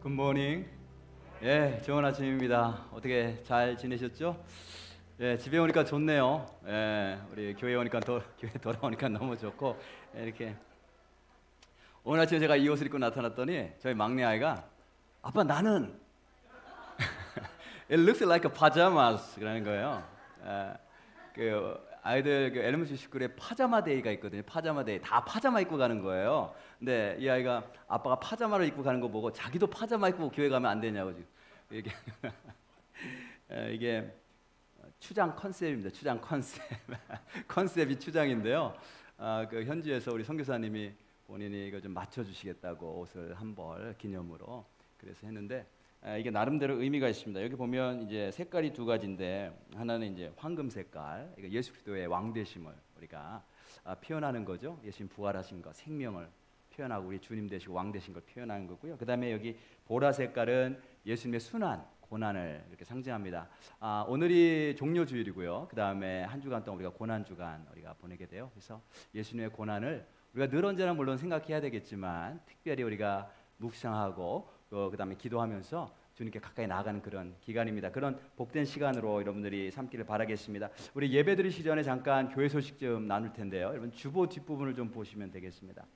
굿모닝. 예, 좋은 아침입니다. 어떻게 잘 지내셨죠? 예, 집에 오니까 좋네요. 예, 우리 교회 오니까 교회 돌아오니까 너무 좋고, 예, 이렇게 오늘 아침에 제가 이 옷을 입고 나타났더니 저희 막내 아이가 아빠 나는 It looks like a pajamas 그러는 거예요. 예, 그 아이들 그 엘리먼트리 스쿨에 파자마 데이가 있거든요. 파자마 데이 다 파자마 입고 가는 거예요. 근데 이 아이가 아빠가 파자마를 입고 가는 거 보고 자기도 파자마 입고 교회 가면 안 되냐고 지금 이게 이게 추장 컨셉입니다. 추장 컨셉 컨셉이 추장인데요. 그 현지에서 우리 선교사님이 본인이 이거 좀 맞춰주시겠다고 옷을 한 벌 기념으로 그래서 했는데. 이게 나름대로 의미가 있습니다. 여기 보면 이제 색깔이 두 가지인데 하나는 이제 황금 색깔, 이거 예수 그리스도의 왕되심을 우리가 표현하는 거죠. 예수님 부활하신 것, 생명을 표현하고 우리 주님 되시고 왕 되신 걸 표현하는 거고요. 그다음에 여기 보라 색깔은 예수님의 순환, 고난을 이렇게 상징합니다. 오늘이 종료주일이고요. 그다음에 한 주간 동안 우리가 고난 주간 우리가 보내게 돼요. 그래서 예수님의 고난을 우리가 늘 언제나 물론 생각해야 되겠지만 특별히 우리가 묵상하고 그다음에 기도하면서 주님께 가까이 나아가는 그런 기간입니다. 그런 복된 시간으로 여러분들이 삼기를 바라겠습니다. 우리 예배 드리기 전에 잠깐 교회 소식 좀 나눌 텐데요. 여러분 주보 뒷부분을 좀 보시면 되겠습니다.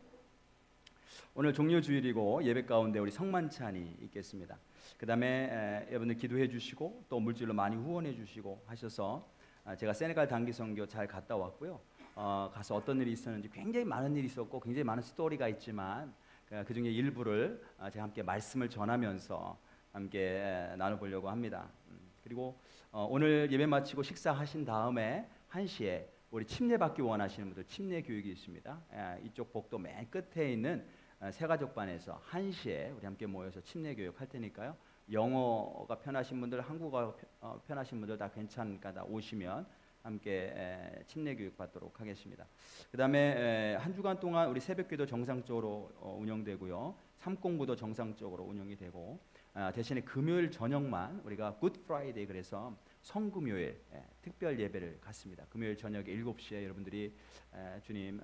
오늘 종료주일이고 예배 가운데 우리 성만찬이 있겠습니다. 그다음에 여러분들 기도해 주시고 또 물질로 많이 후원해 주시고 하셔서 제가 세네갈 단기 선교 잘 갔다 왔고요. 가서 어떤 일이 있었는지 굉장히 많은 일이 있었고 굉장히 많은 스토리가 있지만 그 중에 일부를 제가 함께 말씀을 전하면서 함께 나눠보려고 합니다. 그리고 오늘 예배 마치고 식사하신 다음에 1시에 우리 침례 받기 원하시는 분들 침례 교육이 있습니다. 이쪽 복도 맨 끝에 있는 새가족반에서 1시에 우리 함께 모여서 침례 교육 할 테니까요. 영어가 편하신 분들, 한국어 편하신 분들 다 괜찮으니까 다 오시면 함께 침례 교육 받도록 하겠습니다. 그 다음에 한 주간 동안 우리 새벽기도 정상적으로 운영되고요. 삼공부도 정상적으로 운영이 되고 대신에 금요일 저녁만 우리가 굿 프라이데이 그래서 성금요일 특별 예배를 갖습니다. 금요일 저녁 7시에 여러분들이 주님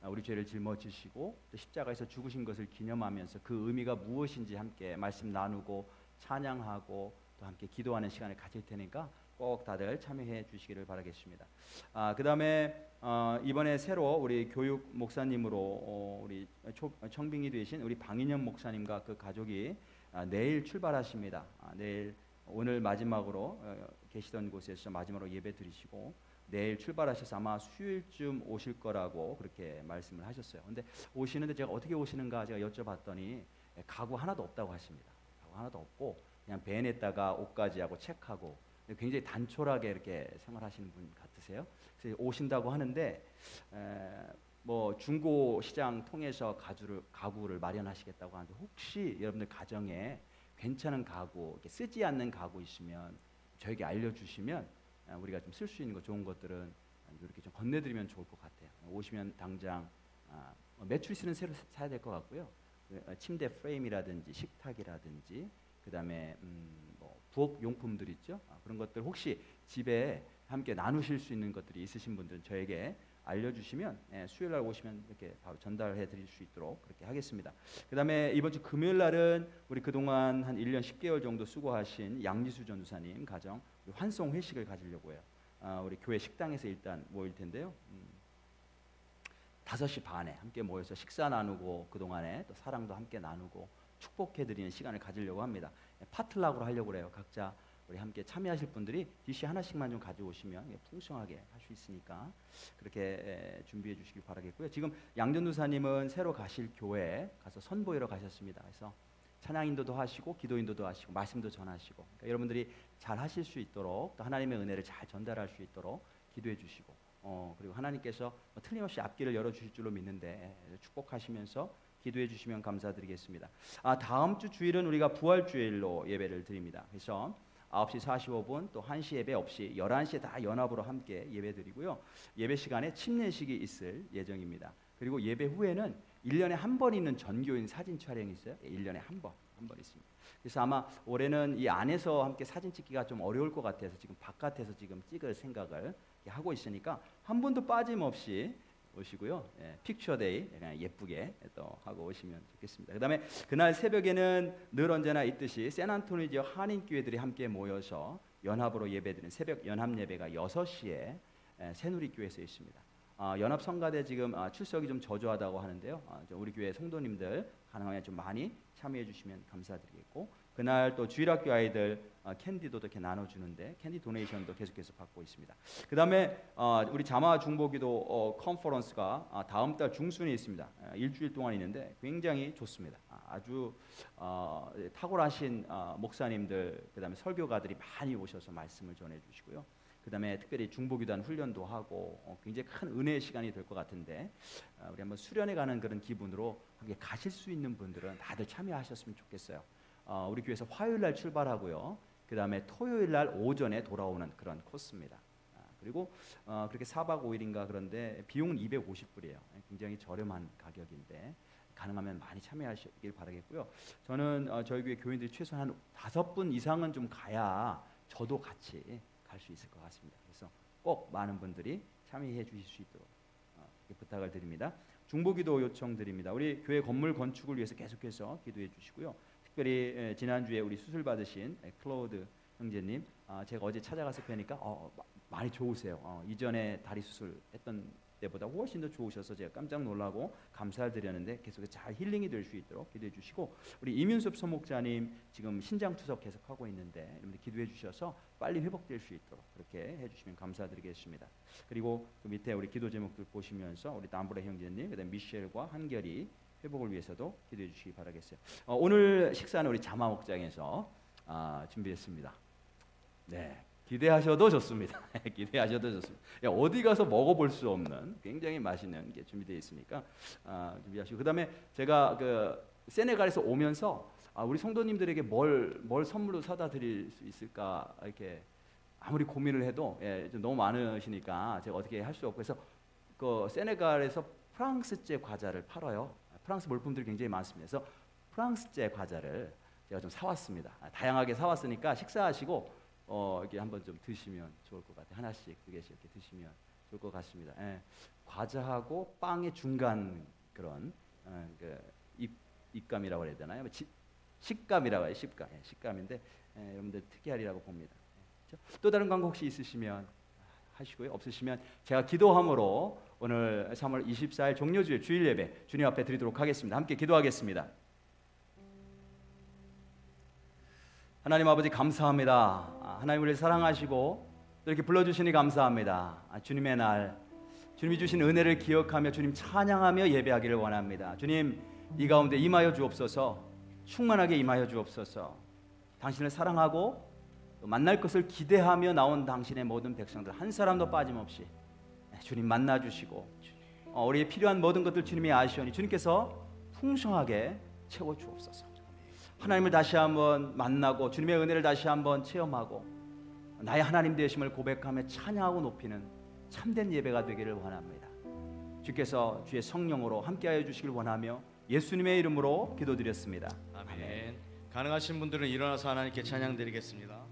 우리 죄를 짊어지시고 십자가에서 죽으신 것을 기념하면서 그 의미가 무엇인지 함께 말씀 나누고 찬양하고 또 함께 기도하는 시간을 가질 테니까 꼭 다들 참여해 주시기를 바라겠습니다. 그 다음에 이번에 새로 우리 교육 목사님으로 우리 청빙이 되신 우리 방인영 목사님과 그 가족이 내일 출발하십니다. 내일 오늘 마지막으로 계시던 곳에서 마지막으로 예배 드리시고 내일 출발하셔서 아마 수요일쯤 오실 거라고 그렇게 말씀을 하셨어요. 근데 오시는데 제가 어떻게 오시는가 제가 여쭤봤더니 가구 하나도 없다고 하십니다. 가구 하나도 없고 그냥 밴에다가 옷까지 하고 책하고 굉장히 단촐하게 이렇게 생활하시는 분 같으세요. 그래서 오신다고 하는데 뭐 중고 시장 통해서 가구를 마련하시겠다고 하는데 혹시 여러분들 가정에 괜찮은 가구, 이렇게 쓰지 않는 가구 있으면 저에게 알려주시면 우리가 좀 쓸 수 있는 거 좋은 것들은 이렇게 좀 건네드리면 좋을 것 같아요. 오시면 당장 매트리스는 새로 사야 될 것 같고요. 침대 프레임이라든지 식탁이라든지 그다음에 뭐 부엌 용품들 있죠. 그런 것들 혹시 집에 함께 나누실 수 있는 것들이 있으신 분들은 저에게 알려주시면 수요일 날 오시면 이렇게 바로 전달해 드릴 수 있도록 그렇게 하겠습니다. 그다음에 이번 주 금요일 날은 우리 그동안 한 1년 10개월 정도 수고하신 양지수 전도사님 가정 환송 회식을 가지려고 해요. 우리 교회 식당에서 일단 모일 텐데요. 5시 반에 함께 모여서 식사 나누고 그동안에 또 사랑도 함께 나누고 축복해드리는 시간을 가지려고 합니다. 파틀락으로 하려고 그래요. 각자 우리 함께 참여하실 분들이 디시 하나씩만 좀 가져오시면 풍성하게 할 수 있으니까 그렇게 준비해 주시기 바라겠고요. 지금 양전도사님은 새로 가실 교회에 가서 선보이러 가셨습니다. 그래서 찬양 인도도 하시고 기도 인도도 하시고 말씀도 전하시고 그러니까 여러분들이 잘 하실 수 있도록 또 하나님의 은혜를 잘 전달할 수 있도록 기도해 주시고 그리고 하나님께서 틀림없이 앞길을 열어주실 줄로 믿는데 축복하시면서 기도해 주시면 감사드리겠습니다. 다음 주 주일은 우리가 부활주일로 예배를 드립니다. 그래서 9시 45분 또 1시 예배 없이 11시에 다 연합으로 함께 예배 드리고요. 예배 시간에 침례식이 있을 예정입니다. 그리고 예배 후에는 1년에 한 번 있는 전교인 사진 촬영이 있어요. 1년에 한 번 있습니다. 그래서 아마 올해는 이 안에서 함께 사진 찍기가 좀 어려울 것 같아서 지금 바깥에서 지금 찍을 생각을 하고 있으니까 한 분도 빠짐없이 오시고요. 예, 픽처데이 그냥 예쁘게 또 하고 오시면 좋겠습니다. 그다음에 그날 새벽에는 늘 언제나 있듯이 샌안토니 지역 한인교회들이 함께 모여서 연합으로 예배드리는 새벽 연합 예배가 6시에 새누리교회에서 있습니다. 연합 성가대 지금 출석이 좀 저조하다고 하는데요. 우리 교회 성도님들 가능하면 좀 많이 참여해 주시면 감사드리겠고, 그날 또 주일학교 아이들 캔디도 이렇게 나눠주는데 캔디 도네이션도 계속해서 받고 있습니다. 그 다음에 우리 자마 중보기도 컨퍼런스가 다음 달 중순에 있습니다. 일주일 동안 있는데 굉장히 좋습니다. 아주 탁월하신 목사님들, 그 다음에 설교가들이 많이 오셔서 말씀을 전해주시고요. 그 다음에 특별히 중보기도한 훈련도 하고 굉장히 큰 은혜의 시간이 될 것 같은데, 우리 한번 수련회 가는 그런 기분으로 함께 가실 수 있는 분들은 다들 참여하셨으면 좋겠어요. 우리 교회에서 화요일 날 출발하고요. 그 다음에 토요일 날 오전에 돌아오는 그런 코스입니다. 그리고 그렇게 4박 5일인가 그런데 비용은 250불이에요. 굉장히 저렴한 가격인데 가능하면 많이 참여하시길 바라겠고요. 저는 저희 교회 교인들이 최소한 한 5분 이상은 좀 가야 저도 같이 갈 수 있을 것 같습니다. 그래서 꼭 많은 분들이 참여해 주실 수 있도록 부탁을 드립니다. 중보기도 요청드립니다. 우리 교회 건물 건축을 위해서 계속해서 기도해 주시고요. 특별히 지난주에 우리 수술 받으신 클로드 형제님, 제가 어제 찾아가서 뵈니까 많이 좋으세요. 이전에 다리 수술했던 때보다 훨씬 더 좋으셔서 제가 깜짝 놀라고 감사를 드렸는데 계속해서 잘 힐링이 될 수 있도록 기도해 주시고, 우리 이민섭 소목자님 지금 신장 투석 계속하고 있는데 여러분들 기도해 주셔서 빨리 회복될 수 있도록 그렇게 해주시면 감사드리겠습니다. 그리고 그 밑에 우리 기도 제목들 보시면서 우리 담브레 형제님, 그다음 미셸과 한결이 회복을 위해서도 기도해 주시기 바라겠어요. 오늘 식사는 우리 자마 목장에서 준비했습니다. 네, 기대하셔도 좋습니다. 기대하셔도 좋습니다. 어디 가서 먹어볼 수 없는 굉장히 맛있는 게 준비되어 있으니까 준비하시고, 그다음에 제가 그 세네갈에서 오면서 우리 성도님들에게 뭘 선물로 사다 드릴 수 있을까 이렇게 아무리 고민을 해도 좀 너무 많으시니까 제가 어떻게 할 수 없고, 그래서 그 세네갈에서 프랑스제 과자를 팔아요. 프랑스 물품들이 굉장히 많습니다. 그래서 프랑스제 과자를 제가 좀 사왔습니다. 다양하게 사왔으니까 식사하시고 이렇게 한번 좀 드시면 좋을 것 같아요. 하나씩 두 개씩 이렇게 드시면 좋을 것 같습니다. 과자하고 빵의 중간 그런 입감이라고 해야 되나요? 식감이라고 해요. 식감인데 여러분들 특이하리라고 봅니다. 그렇죠? 또 다른 광고 혹시 있으시면 하시고요. 없으시면 제가 기도함으로 오늘 3월 24일 종료주일 주일 예배 주님 앞에 드리도록 하겠습니다. 함께 기도하겠습니다. 하나님 아버지 감사합니다. 하나님 우리를 사랑하시고 이렇게 불러주시니 감사합니다. 주님의 날, 주님이 주신 은혜를 기억하며 주님 찬양하며 예배하기를 원합니다. 주님 이 가운데 임하여 주옵소서. 충만하게 임하여 주옵소서. 당신을 사랑하고 또 만날 것을 기대하며 나온 당신의 모든 백성들 한 사람도 빠짐없이 주님 만나 주시고 우리의 필요한 모든 것들 주님이 아시오니 주님께서 풍성하게 채워 주옵소서. 하나님을 다시 한번 만나고 주님의 은혜를 다시 한번 체험하고 나의 하나님 되심을 고백하며 찬양하고 높이는 참된 예배가 되기를 원합니다. 주께서 주의 성령으로 함께하여 주시길 원하며 예수님의 이름으로 기도드렸습니다. 아멘. 가능하신 분들은 일어나서 하나님께 찬양 드리겠습니다.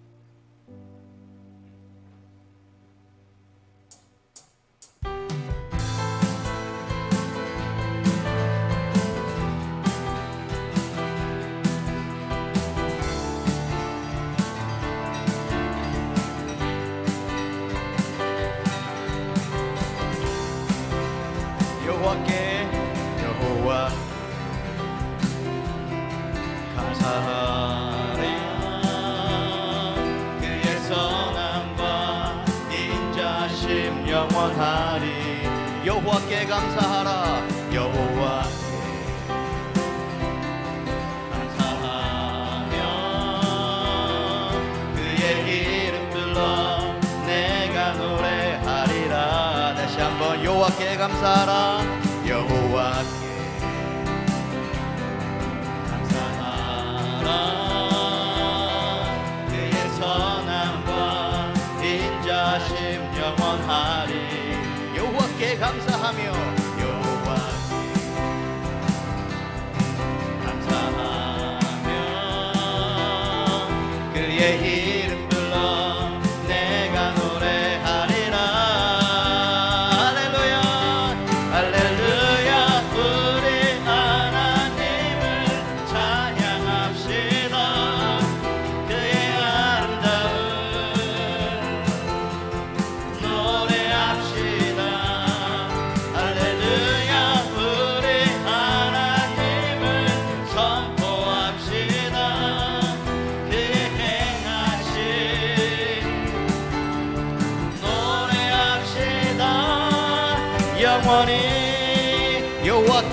여호와 감사하리. 그의 선함과 인자심 영원하리. 여호와께 감사하라. 여호와께 감사하며 그의 이름 불러 내가 노래하리라. 다시 한번 여호와께 감사하라. 여호와께 감사하라. 그의 선함과 인자심 영원하리. 여호와께 감사하며 여호와께 감사하며 그의 이름 불러 내가 노래하리라. 할렐루야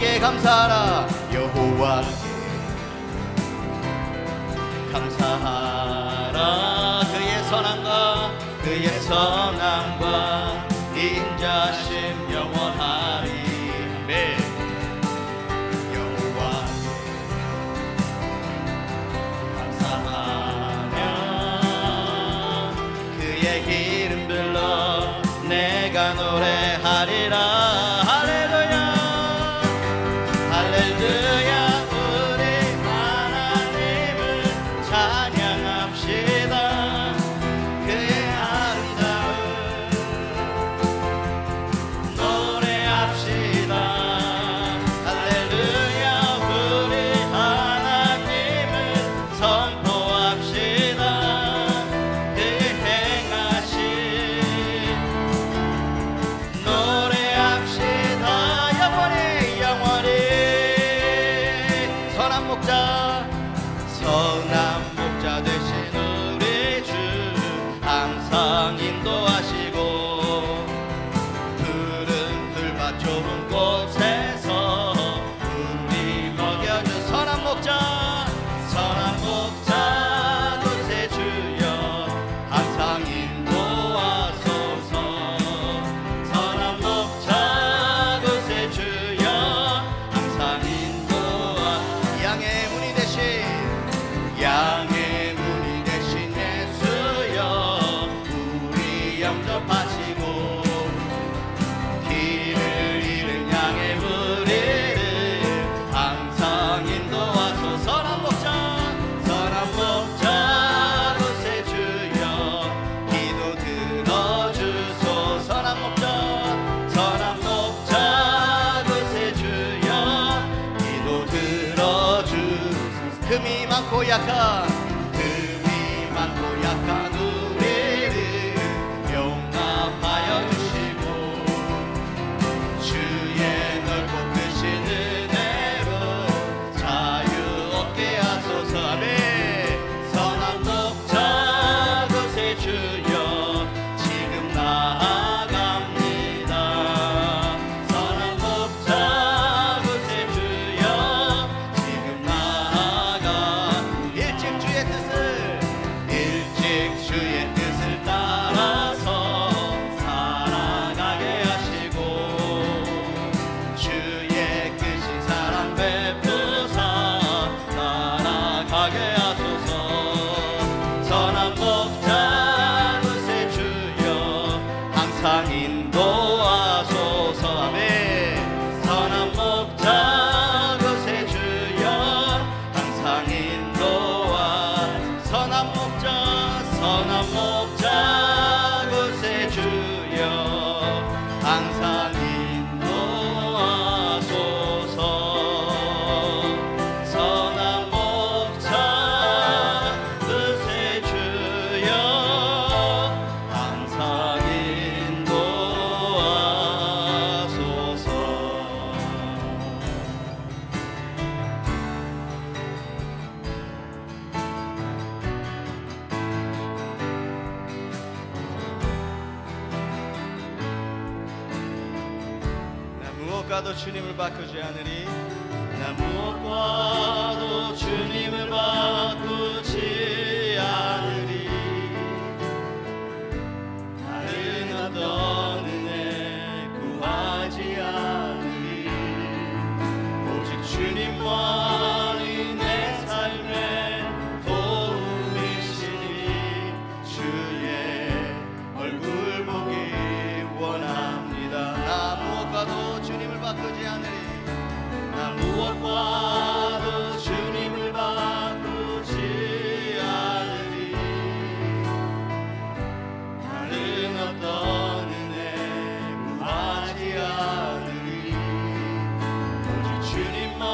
여호와께 감사하라. 여호와께 감사하라. 그의 선함과 그의 선함과 인자심 영원하리. 아멘. 여호와께 감사하며 그의 이름 불러 내가 노래하리라. 할렐루야 할렐루야. 우리 하나님을 찬양합시다. 그의 아름다움 노래합시다. 할렐루야. 우리 하나님을 선포합시다. 그의 행하신 노래합시다. 영원히 영원히. 선한 목자 선한 목자 되신 우리 주 항상 인도하시고 푸른 풀밭 좋은 곳에서 우리 먹여준 선한 목자 선한 목자 곳에 주여 항상 인도하소서. 선한 목자 곳에 주여 항상 인도하. 양의 문이 되신 양의 문이 되신 예수여 우리 영접하시고 길을 잃은 양의 우리를 항상 인도하소서. 선한 목자 곳에 주여 기도 들어주소. 선한 목자 곳에 주여 기도 들어주소. 금이 많고 약한 우리를 용납하여 주시고 주의 넓고 크신 은혜로 자유 얻게 하소서. 아멘. 선한 목자 곳에 주여 지금 나아갑니다. 선한 목자 곳에 주여 지금 나아가. 일찍 주의 뜻을 따라서 살아가게 하시고 주의 크신 사랑 베푸사 따라가게 하소서. 선한 목자 곳에 주여 항상 인도하소서. 아멘. 선한 목자 곳에 주여 항상 인도하. 선한 목자 곳에 주여 항상 인도하소서. 선한 목자 곳에 주여 항상 인도하소서. 나 무엇과도 주님을 바꾸지 않으리. 나 무엇과도 주님을 바꾸지 않으리. 다른 어떤 은혜 구하지 않으리. 오직 주님만이 내 삶의 도움이시니 주의 얼굴 보기 원합니다. 나 무엇과도 주님을 바꾸지 않으리. 나 무엇과도 주님을 바꾸지 않으리. 다른 어떤 은혜 구하지 않으리. 오직 주님만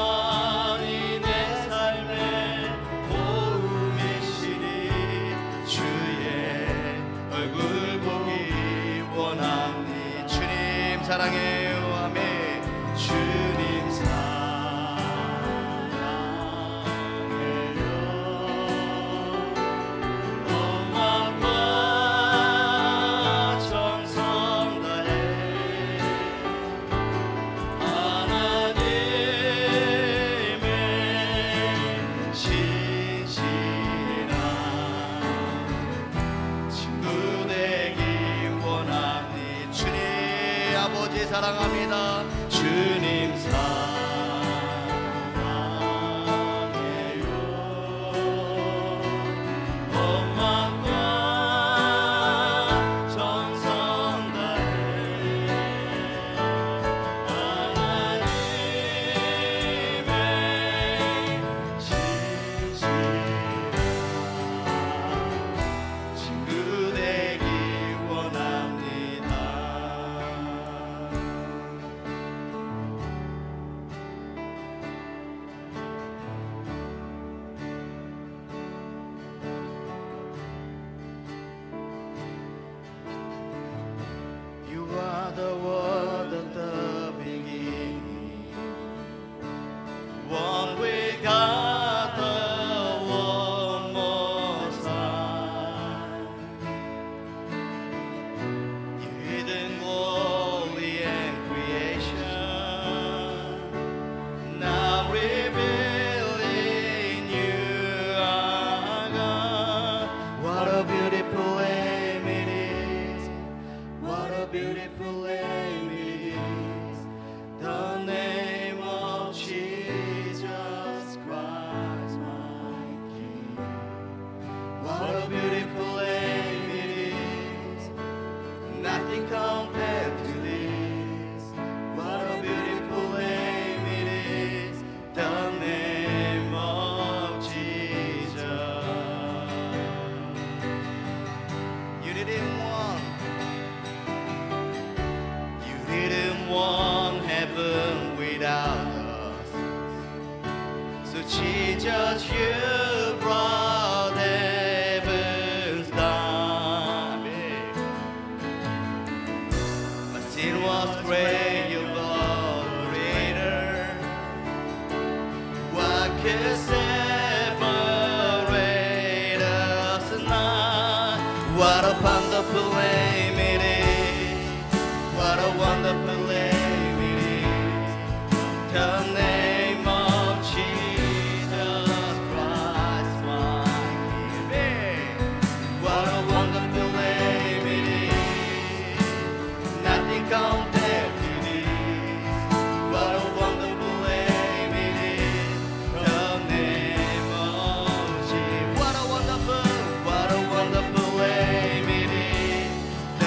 사랑합니다. 주님 the word at the beginning, one with God, the one most high. You hidden glory and creation, now revealing you are God. What a beautiful aim it is. What a beautiful name it is, the name of Jesus Christ, my King. What a beautiful name it is, nothing compared to this. What a beautiful name it is, the name of Jesus. You didn't want heaven without us, so Jesus, you brought heavens down. My sin was great, your love greater. What could separate us now? What a wonderful name it is. What a wonderful name it is, the name of Jesus Christ, my King. What a wonderful name it is, nothing compared to this. What a wonderful name it is, the name of Jesus. What a wonderful name it is, the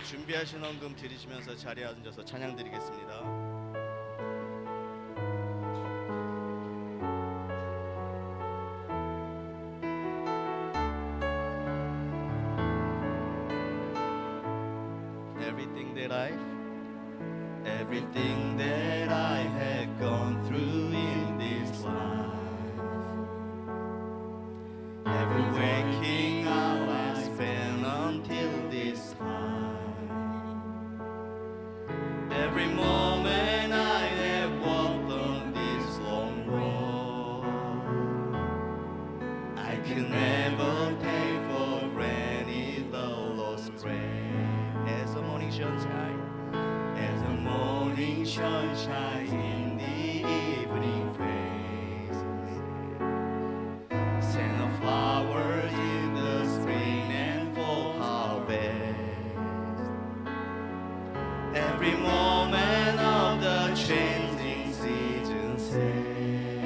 준비하신 헌금 드리시면서 자리에 앉아서 찬양 드리겠습니다. Everything that I had gone through in this life, every waking hour I spent until this time, every moment I have walked on this long road, I can never take for granted the lost grace as the morning sunshine. As the morning sunshine in the evening face, scent of flowers in the spring and fall harvest, every moment of the changing season say,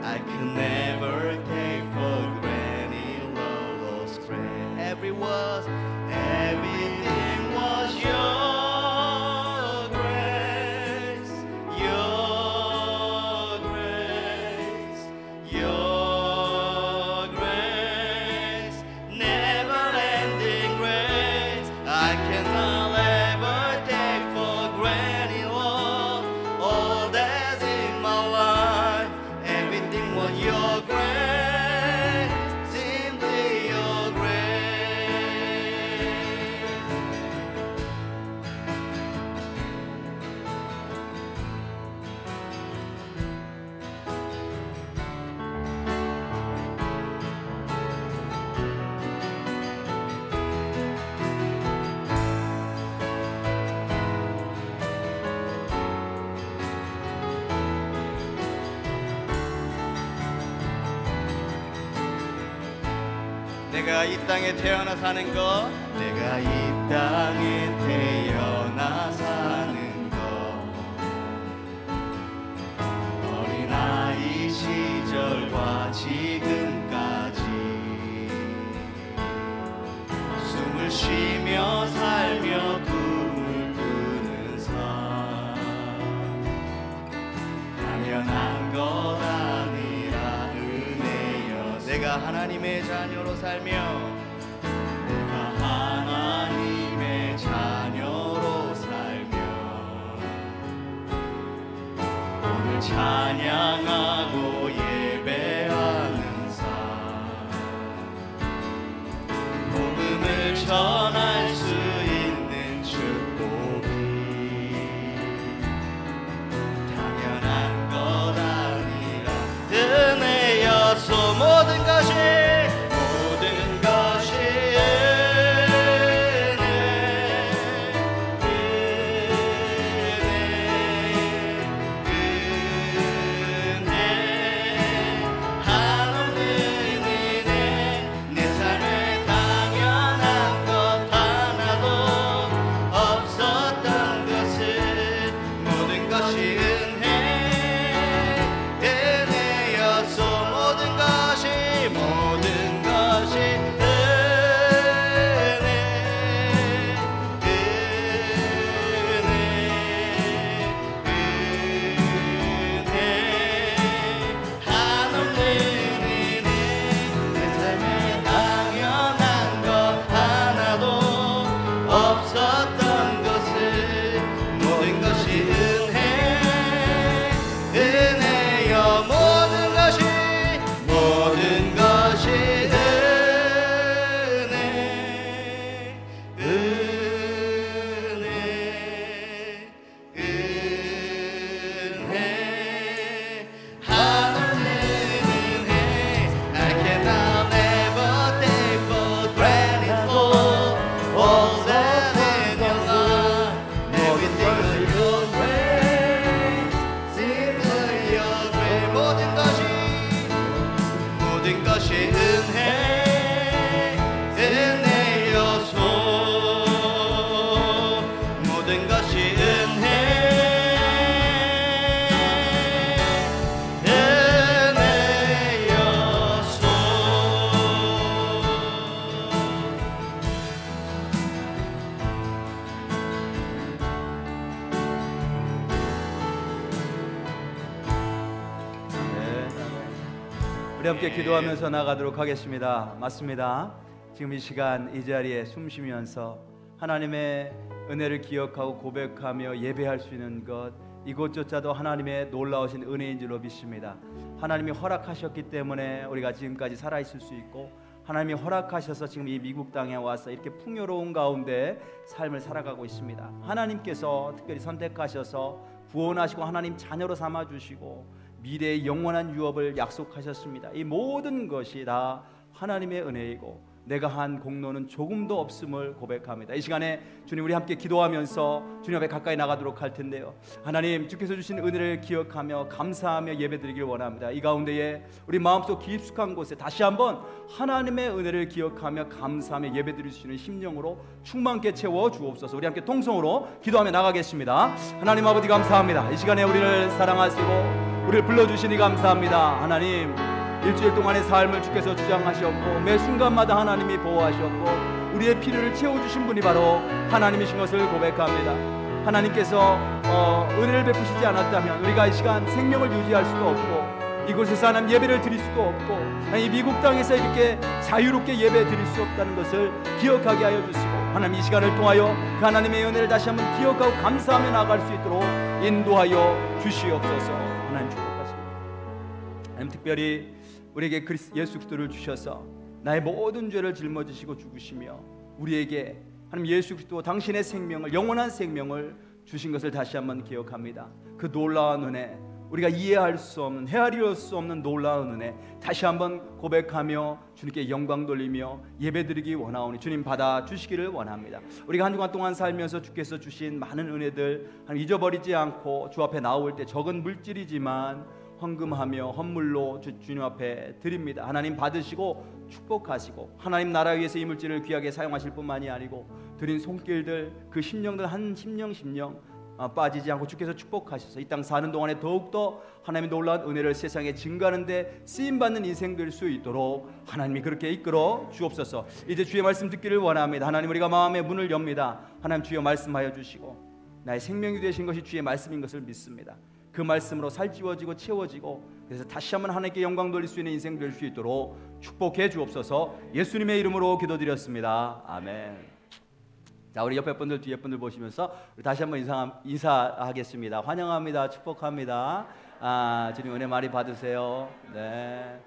I can never take for granted the lost grace. Everything was your grace, your grace, your grace, never-ending grace. I cannot ever take for granted all that's in my life. Everything was your grace, simply your grace. 내가 이 땅에 태어나 사는 거, 내가 이 땅에 태어나 사는 거, 어린아이 시절과 지금까지 숨을 쉬며 살며 꿈을 꾸는 삶, 당연한 것 아니라 은혜여. 내가 하나님의 자녀로 살며, 내가 하나님의 자녀로 살며, 오늘 찬양하고 예배하는 삶, 복음을 전할 수 있는 축복이 당연한 것 아니라 은혜여서 모든 것이 한없는 은혜, 내 삶에 당연한 것 우리 함께 기도하면서 나가도록 하겠습니다. 맞습니다. 지금 이 시간 이 자리에 숨 쉬면서 하나님의 은혜를 기억하고 고백하며 예배할 수 있는 것, 이것조차도 하나님의 놀라우신 은혜인 줄로 믿습니다. 하나님이 허락하셨기 때문에 우리가 지금까지 살아있을 수 있고, 하나님이 허락하셔서 지금 이 미국 땅에 와서 이렇게 풍요로운 가운데 삶을 살아가고 있습니다. 하나님께서 특별히 선택하셔서 구원하시고 하나님 자녀로 삼아주시고 미래의 영원한 유업을 약속하셨습니다. 이 모든 것이 다 하나님의 은혜이고 내가 한 공로는 조금도 없음을 고백합니다. 이 시간에 주님, 우리 함께 기도하면서 주님 앞에 가까이 나가도록 할 텐데요, 하나님, 주께서 주신 은혜를 기억하며 감사하며 예배드리길 원합니다. 이 가운데에 우리 마음속 깊숙한 곳에 다시 한번 하나님의 은혜를 기억하며 감사하며 예배드릴 수 있는 심령으로 충만케 채워 주옵소서. 우리 함께 통성으로 기도하며 나가겠습니다. 하나님 아버지, 감사합니다. 이 시간에 우리를 사랑하시고 우리를 불러주시니 감사합니다. 하나님, 일주일 동안의 삶을 주께서 주장하셨고 매 순간마다 하나님이 보호하셨고 우리의 필요를 채워주신 분이 바로 하나님이신 것을 고백합니다. 하나님께서 은혜를 베푸시지 않았다면 우리가 이 시간 생명을 유지할 수도 없고 이곳에서 하나님 예배를 드릴 수도 없고 이 미국 땅에서 이렇게 자유롭게 예배 드릴 수 없다는 것을 기억하게 하여 주시고, 하나님 이 시간을 통하여 그 하나님의 은혜를 다시 한번 기억하고 감사하며 나아갈 수 있도록 인도하여 주시옵소서. 하나님 축복하십니다. 하나님, 특별히 우리에게 예수 그리스도를 주셔서 나의 모든 죄를 짊어지시고 죽으시며 우리에게 하나님 예수 그리스도 당신의 생명을, 영원한 생명을 주신 것을 다시 한번 기억합니다. 그 놀라운 은혜, 우리가 이해할 수 없는, 헤아릴 수 없는 놀라운 은혜 다시 한번 고백하며 주님께 영광 돌리며 예배드리기 원하오니 주님 받아 주시기를 원합니다. 우리가 한 주간 동안 살면서 주께서 주신 많은 은혜들 잊어버리지 않고 주 앞에 나올 때 적은 물질이지만 헌금하며 헌물로 주님 앞에 드립니다. 하나님 받으시고 축복하시고 하나님 나라 위해서 이 물질을 귀하게 사용하실 뿐만이 아니고 드린 손길들, 그 심령들 한 심령 빠지지 않고 주께서 축복하셔서 이 땅 사는 동안에 더욱더 하나님의 놀라운 은혜를 세상에 증가하는데 쓰임받는 인생 될 수 있도록 하나님이 그렇게 이끌어 주옵소서. 이제 주의 말씀 듣기를 원합니다. 하나님, 우리가 마음의 문을 엽니다. 하나님, 주여 말씀하여 주시고 나의 생명이 되신 것이 주의 말씀인 것을 믿습니다. 그 말씀으로 살찌워지고 채워지고 그래서 다시 한번 하나님께 영광 돌릴 수 있는 인생 될 수 있도록 축복해 주옵소서. 예수님의 이름으로 기도드렸습니다. 아멘. 자, 우리 옆에 분들, 뒤에 분들 보시면서 우리 다시 한번 인사하겠습니다. 환영합니다. 축복합니다. 주님 은혜 많이 받으세요. 네.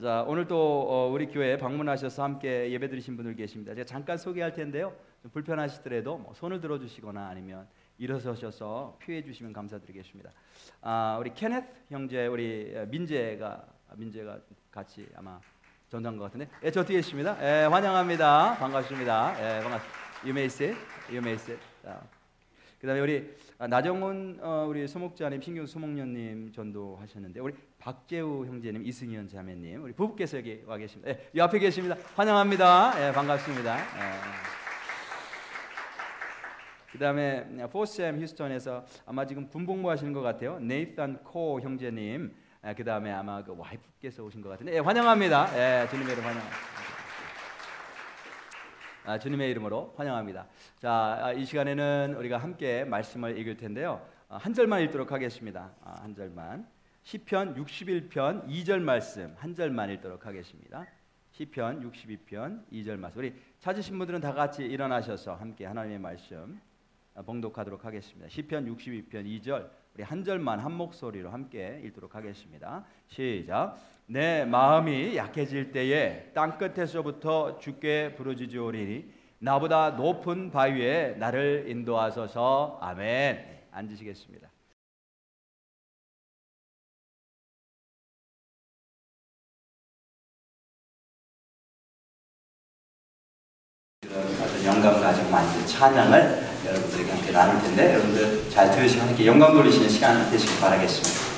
자, 오늘 또 우리 교회에 방문하셔서 함께 예배드리신 분들 계십니다. 제가 잠깐 소개할 텐데요, 좀 불편하시더라도 손을 들어주시거나 아니면 일어서셔서 피해 주시면 감사드리겠습니다. 우리 케네트 형제, 우리 민재가 같이 아마 전도한 것 같은데, 저 뒤에 있습니다. 환영합니다. 반갑습니다. 반갑습니다. You may sit. 그다음에 우리 나정훈 우리 소목자님, 신경 소목녀님 전도하셨는데, 우리 박재우 형제님, 이승현 자매님, 우리 부부께서 여기 와 계십니다. 이 앞에 계십니다. 환영합니다. 반갑습니다. 그 다음에 포샘 휴스턴에서 아마 지금 군복무 하시는 것 같아요. 네이산 코 형제님, 그 다음에 아마 그 와이프께서 오신 것 같은데, 환영합니다. 주님의 이름 환영합니다. 주님의 이름으로 환영합니다. 자, 이 시간에는 우리가 함께 말씀을 읽을 텐데요, 한 절만 읽도록 하겠습니다. 한 절만. 시편 61편 2절 말씀 한 절만 읽도록 하겠습니다. 시편 62편 2절 말씀. 우리 찾으신 분들은 다 같이 일어나셔서 함께 하나님의 말씀 봉독하도록 하겠습니다. 시편 62편 2절 우리 한 절만 한 목소리로 함께 읽도록 하겠습니다. 시작. 내 마음이 약해질 때에 땅끝에서부터 주께 부르짖으오리니 나보다 높은 바위에 나를 인도하소서. 아멘. 앉으시겠습니다. 영감 가지고 만든 찬양을 여러분들에게 함께 나눌 텐데, 여러분들 잘 들으시고 함께 영광 돌리시는 시간 되시길 바라겠습니다.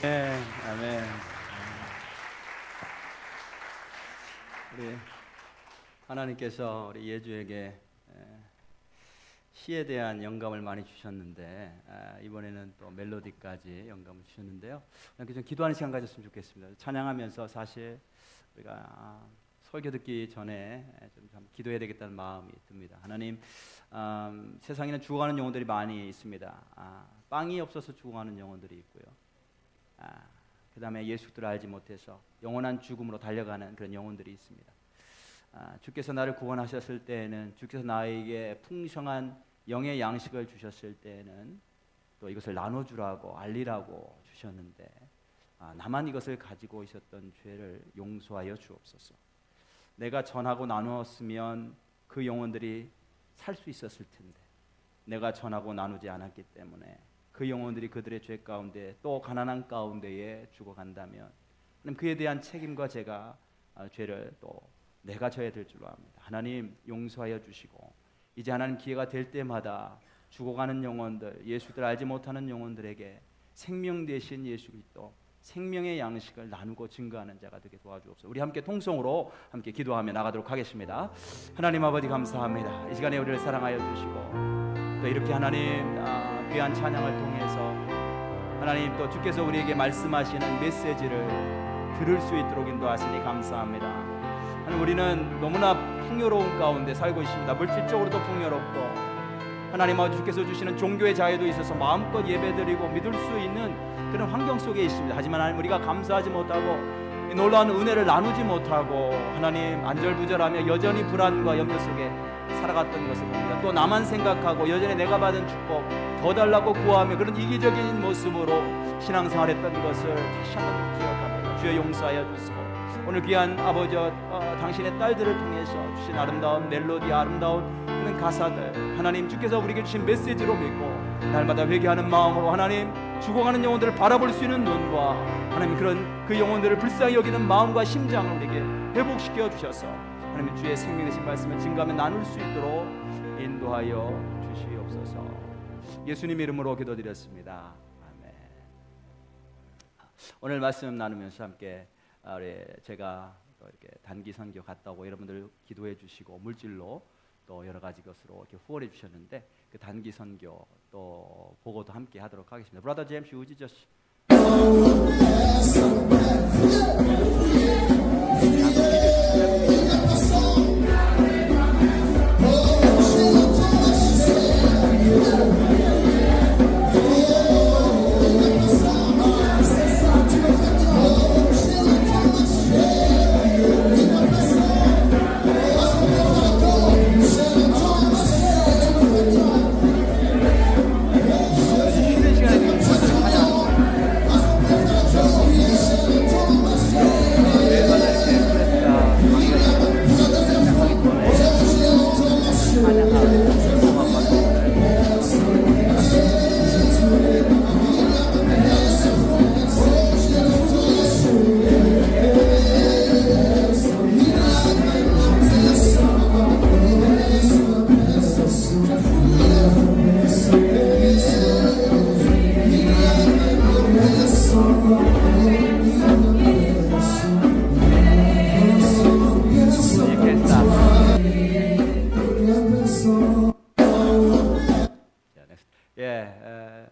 네, 아멘. 우리 하나님께서 우리 예주에게 시에 대한 영감을 많이 주셨는데 이번에는 또 멜로디까지 영감을 주셨는데요. 좀 기도하는 시간 가졌으면 좋겠습니다. 찬양하면서 사실 우리가 설교 듣기 전에 좀 기도해야 되겠다는 마음이 듭니다. 하나님, 세상에는 죽어가는 영혼들이 많이 있습니다. 빵이 없어서 죽어가는 영혼들이 있고요. 그 다음에 예수를 알지 못해서 영원한 죽음으로 달려가는 그런 영혼들이 있습니다. 주께서 나를 구원하셨을 때에는, 주께서 나에게 풍성한 영의 양식을 주셨을 때에는 또 이것을 나눠주라고 알리라고 주셨는데 나만 이것을 가지고 있었던 죄를 용서하여 주옵소서. 내가 전하고 나누었으면 그 영혼들이 살 수 있었을 텐데 내가 전하고 나누지 않았기 때문에 그 영혼들이 그들의 죄 가운데 또 가난한 가운데에 죽어간다면 하나님, 그에 대한 책임과 제가 죄를 또 내가 져야 될 줄로 압니다. 하나님, 용서하여 주시고 이제 하나님 기회가 될 때마다 죽어가는 영혼들, 예수를 알지 못하는 영혼들에게 생명 대신 예수 그리스도 생명의 양식을 나누고 증거하는 자가 되게 도와주옵소서. 우리 함께 통성으로 함께 기도하며 나가도록 하겠습니다. 하나님 아버지, 감사합니다. 이 시간에 우리를 사랑하여 주시고 또 이렇게 하나님 귀한 찬양을 통해서 하나님 또 주께서 우리에게 말씀하시는 메시지를 들을 수 있도록 인도하시니 감사합니다. 하나님, 우리는 너무나 풍요로운 가운데 살고 있습니다. 물질적으로도 풍요롭고 하나님 아버지, 주께서 주시는 종교의 자유도 있어서 마음껏 예배드리고 믿을 수 있는 그런 환경 속에 있습니다. 하지만 하나님, 우리가 감사하지 못하고 이 놀라운 은혜를 나누지 못하고 하나님 안절부절하며 여전히 불안과 염려 속에 살아갔던 것을 봅니다. 또 나만 생각하고 여전히 내가 받은 축복 더 달라고 구하며 그런 이기적인 모습으로 신앙생활했던 것을 다시 한번 기억합니다. 주여, 용서하여 주시고 오늘 귀한 아버지 당신의 딸들을 통해서 주신 아름다운 멜로디, 아름다운 그런 가사들, 하나님 주께서 우리에게 주신 메시지로 믿고 날마다 회개하는 마음으로 하나님 죽어가는 영혼들을 바라볼 수 있는 눈과 하나님 그런 그 영혼들을 불쌍히 여기는 마음과 심장을 우리에게 회복시켜 주셔서 하나님 주의 생명 되신 말씀을 증거하며 나눌 수 있도록 인도하여 주시옵소서. 예수님 이름으로 기도드렸습니다. 아멘. 오늘 말씀 나누면서 함께 제가 또 이렇게 단기 선교 갔다 오고 여러분들 기도해 주시고 물질로 또 여러 가지 것으로 이렇게 후원해 주셨는데 그 단기 선교 또 보고도 함께 하도록 하겠습니다. 브라더 제임스 우지저씨.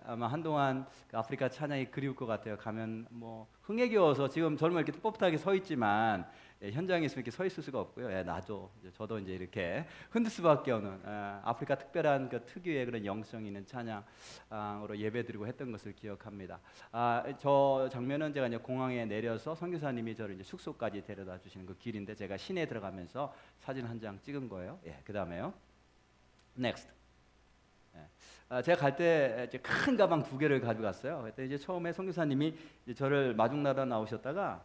아마 한동안 그 아프리카 찬양이 그리울 것 같아요. 가면 뭐 흥에 겨워서 지금 젊은 이렇게 뻣뻣하게 서 있지만 현장에 있으면 이렇게 서 있을 수가 없고요. 저도 이제 이렇게 흔들 수밖에 없는 아프리카 특별한 그 특유의 그런 영성 있는 찬양으로 예배드리고 했던 것을 기억합니다. 저 장면은 제가 이제 공항에 내려서 선교사님이 저를 이제 숙소까지 데려다 주시는 그 길인데 제가 시내에 들어가면서 사진 한 장 찍은 거예요. 그 다음에요. Next. 제가 갈 때 큰 가방 2개를 가져갔어요. 그때 이제 처음에 선교사님이 이제 저를 마중나라 나오셨다가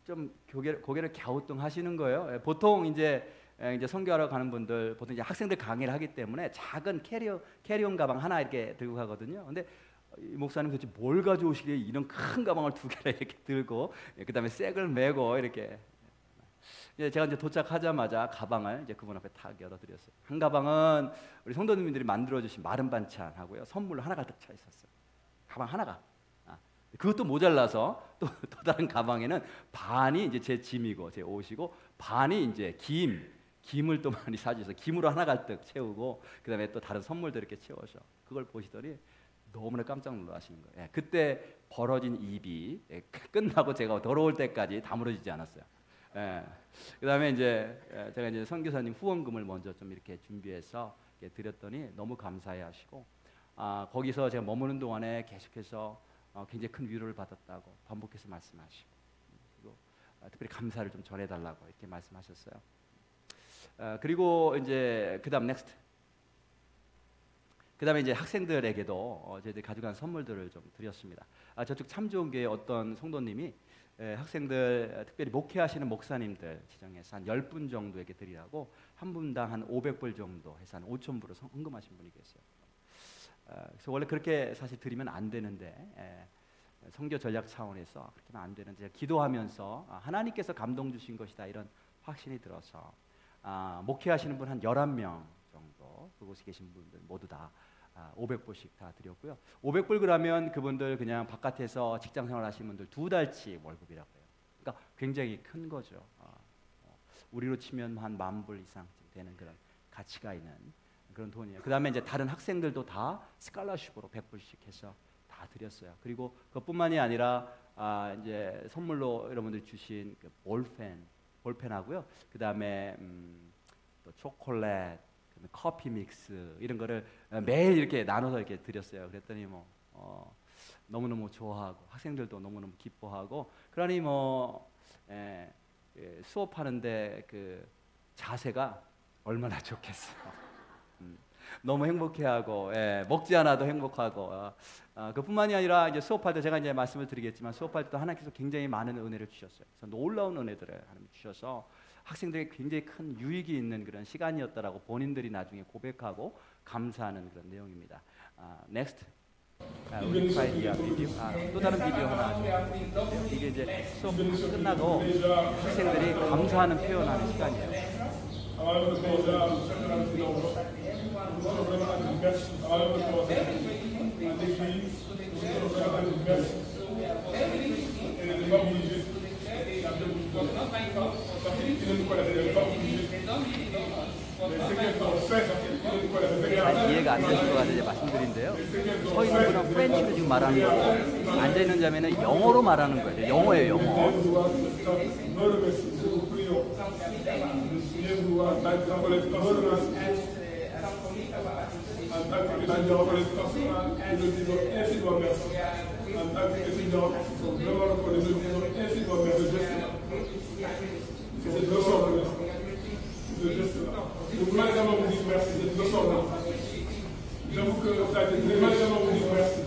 좀 고개를 갸우뚱 하시는 거예요. 보통 이제 선교하러 가는 분들 보통 이제 학생들 강의를 하기 때문에 작은 캐리온 가방 하나 이렇게 들고 가거든요. 근데 이 목사님 도대체 뭘 가져오시길래 이런 큰 가방을 2개를 이렇게 들고 그다음에 색을 메고 이렇게. 제가 이제 도착하자마자 가방을 이제 그분 앞에 탁 열어드렸어요. 한 가방은 우리 성도님들이 만들어주신 마른 반찬하고요 선물 하나 가득 차 있었어요. 가방 하나가. 그것도 모자라서 또 다른 가방에는 반이 이제 제 짐이고 제 옷이고 반이 이제 김을 또 많이 사주셔서 김으로 하나 가득 채우고 그다음에 또 다른 선물도 이렇게 채워서 그걸 보시더니 너무나 깜짝 놀라시는 거예요. 그때 벌어진 입이 끝나고 제가 돌아올 때까지 다물어지지 않았어요. 그다음에 이제 제가 이제 선교사님 후원금을 먼저 좀 이렇게 준비해서 이렇게 드렸더니 너무 감사해하시고 거기서 제가 머무는 동안에 계속해서 굉장히 큰 위로를 받았다고 반복해서 말씀하시고 그리고 특별히 감사를 좀 전해달라고 이렇게 말씀하셨어요. 그리고 이제 그다음 넥스트. 그다음에 이제 학생들에게도 저희들이 가져간 선물들을 좀 드렸습니다. 저쪽 참 좋은 교회 어떤 성도님이 학생들 특별히 목회하시는 목사님들 지정해서 한 10분 정도에게 드리라고 한 분당 한 500불 정도 해서 한 5,000불을 헌금하신 분이 계세요. 그래서 원래 그렇게 사실 드리면 안 되는데 선교 전략 차원에서 그렇게는 안 되는데 제가 기도하면서 하나님께서 감동 주신 것이다 이런 확신이 들어서 목회하시는 분 한 11명 정도 그곳에 계신 분들 모두 다 500불씩 다 드렸고요. 500불 그러면 그분들 그냥 바깥에서 직장생활 하시는 분들 2달치 월급이라고 해요. 그러니까 굉장히 큰 거죠. 우리로 치면 한 10,000불 이상 되는 그런 가치가 있는 그런 돈이에요. 그 다음에 이제 다른 학생들도 다 스칼러십으로 100불씩 해서 다 드렸어요. 그리고 그것뿐만이 아니라 이제 선물로 여러분들이 주신 그 볼펜하고요. 그 다음에 또 초콜릿, 커피 믹스 이런 거를 매일 이렇게 나눠서 이렇게 드렸어요. 그랬더니 뭐 너무너무 좋아하고 학생들도 너무너무 기뻐하고 그러니 뭐 수업하는데 그 자세가 얼마나 좋겠어요. 너무 행복해하고 먹지 않아도 행복하고 그뿐만이 아니라 이제 수업할 때 제가 이제 말씀을 드리겠지만 수업할 때도 하나님께서 굉장히 많은 은혜를 주셨어요. 그래서 놀라운 은혜들을 하나님 주셔서 학생들에게 굉장히 큰 유익이 있는 그런 시간이었다라고 본인들이 나중에 고백하고 감사하는 그런 내용입니다. Next. 우리 비디오. 또 다른 비디오 하나 좀. 이게 이제 수업 끝나고 학생들이 감사하는 표현하는 시간이에요. 잘 이해가 안 되실 것 같아서 말씀드린데요. 서 있는 분은 프렌치로 지금 말하는 거고 앉아 있는 자매는 영어로 말하는 거예요. 영어예요, 영어. J'avoue que ça a été vraiment beaucoup de merci.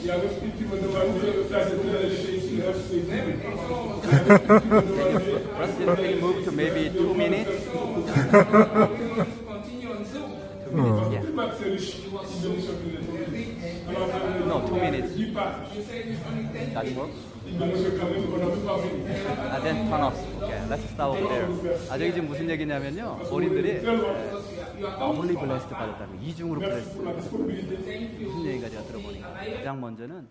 Il y avait qui me demandait, ça s'est bien laissé ici, là, c'est Can you move to maybe 2 minutes? 2 minutes, yeah. No, 2 minutes. That works? Then turn off. Okay, let's start over there. 저기 지금 무슨 얘기냐면요. 어린들이 더블리 블레스트 받았다는 이중으로 블레스트. 무슨 얘기인가 제가 들어보니까 가장 먼저는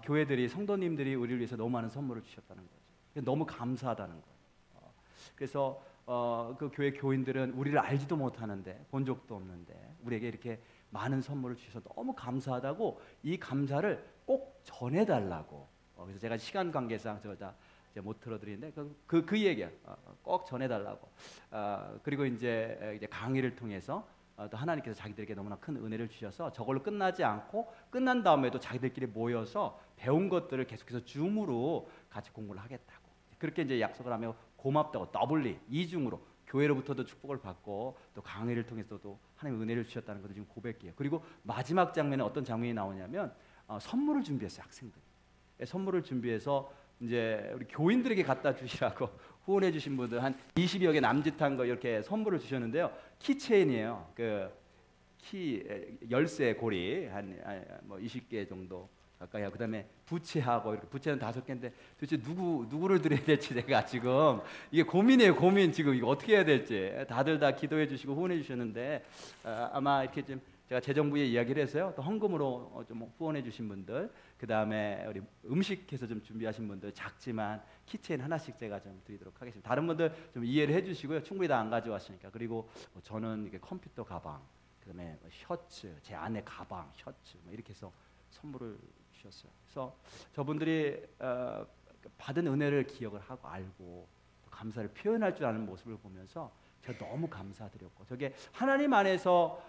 교회들이 성도님들이 우리를 위해서 너무 많은 선물을 주셨다는 거죠. 너무 감사하다는 거예요. 그래서 그 교회 교인들은 우리를 알지도 못하는데 본 적도 없는데 우리에게 이렇게 많은 선물을 주셔서 너무 감사하다고 이 감사를 꼭 전해달라고. 그래서 제가 시간 관계상 제가 다 못 들어드리는데 그 얘기야. 꼭 전해달라고. 그리고 이제 강의를 통해서 또 하나님께서 자기들에게 너무나 큰 은혜를 주셔서 저걸로 끝나지 않고 끝난 다음에도 자기들끼리 모여서 배운 것들을 계속해서 줌으로 같이 공부를 하겠다고. 그렇게 이제 약속을 하며 고맙다고 더블리 이중으로 교회로부터도 축복을 받고 또 강의를 통해서도 하나님의 은혜를 주셨다는 것을 지금 고백해요. 그리고 마지막 장면에 어떤 장면이 나오냐면 선물을 준비했어요. 학생들이. 선물을 준비해서 이제 우리 교인들에게 갖다 주시라고 후원해 주신 분들 한 20여 개 남짓한 거 이렇게 선물을 주셨는데요. 키체인이에요. 그 키 열쇠 고리 한 뭐 20개 정도 가까이 하고 그다음에 부채하고 이렇게 부채는 5개인데 도대체 누구를 드려야 될지 제가 지금 이게 고민이에요. 고민 지금 이거 어떻게 해야 될지 다들 다 기도해 주시고 후원해 주셨는데 아마 이렇게 좀 제가 재정부에 이야기를 해서요. 또 헌금으로 좀 후원해 주신 분들, 그 다음에 우리 음식해서 좀 준비하신 분들 작지만 키체인 하나씩 제가 좀 드리도록 하겠습니다. 다른 분들 좀 이해를 해주시고요. 충분히 다 안 가져왔으니까. 그리고 저는 이게 컴퓨터 가방, 그다음에 셔츠, 제 아내 가방, 셔츠 뭐 이렇게 해서 선물을 주셨어요. 그래서 저분들이 받은 은혜를 기억을 하고 알고 감사를 표현할 줄 아는 모습을 보면서 제가 너무 감사드렸고, 저게 하나님 안에서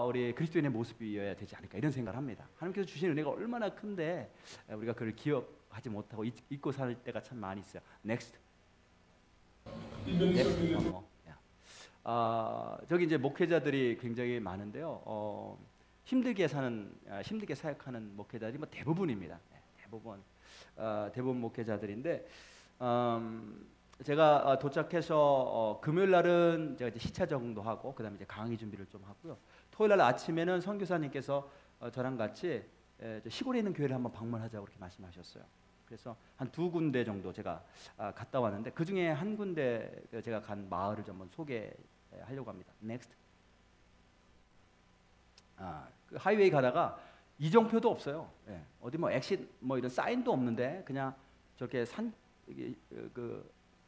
우리 그리스도인의 모습이어야 되지 않을까 이런 생각을 합니다. 하나님께서 주신 은혜가 얼마나 큰데 우리가 그걸 기억하지 못하고 잊고 살 때가 참 많이 있어요. Next. 저기 이제 목회자들이 굉장히 많은데요. 힘들게 사역하는 목회자들이 뭐 대부분입니다. 대부분 목회자들인데. 제가 도착해서 금요일 날은 제가 이제 시차 적응도 하고 그다음에 이제 강의 준비를 좀 하고요. 토요일 날 아침에는 선교사님께서 저랑 같이 시골에 있는 교회를 한번 방문하자고 그렇게 말씀하셨어요. 그래서 한 2군데 정도 제가 갔다 왔는데 그 중에 한 군데 제가 간 마을을 좀 한번 소개하려고 합니다. Next. 그 하이웨이 가다가 이정표도 없어요. 어디 뭐 엑싯 뭐 이런 사인도 없는데 그냥 저렇게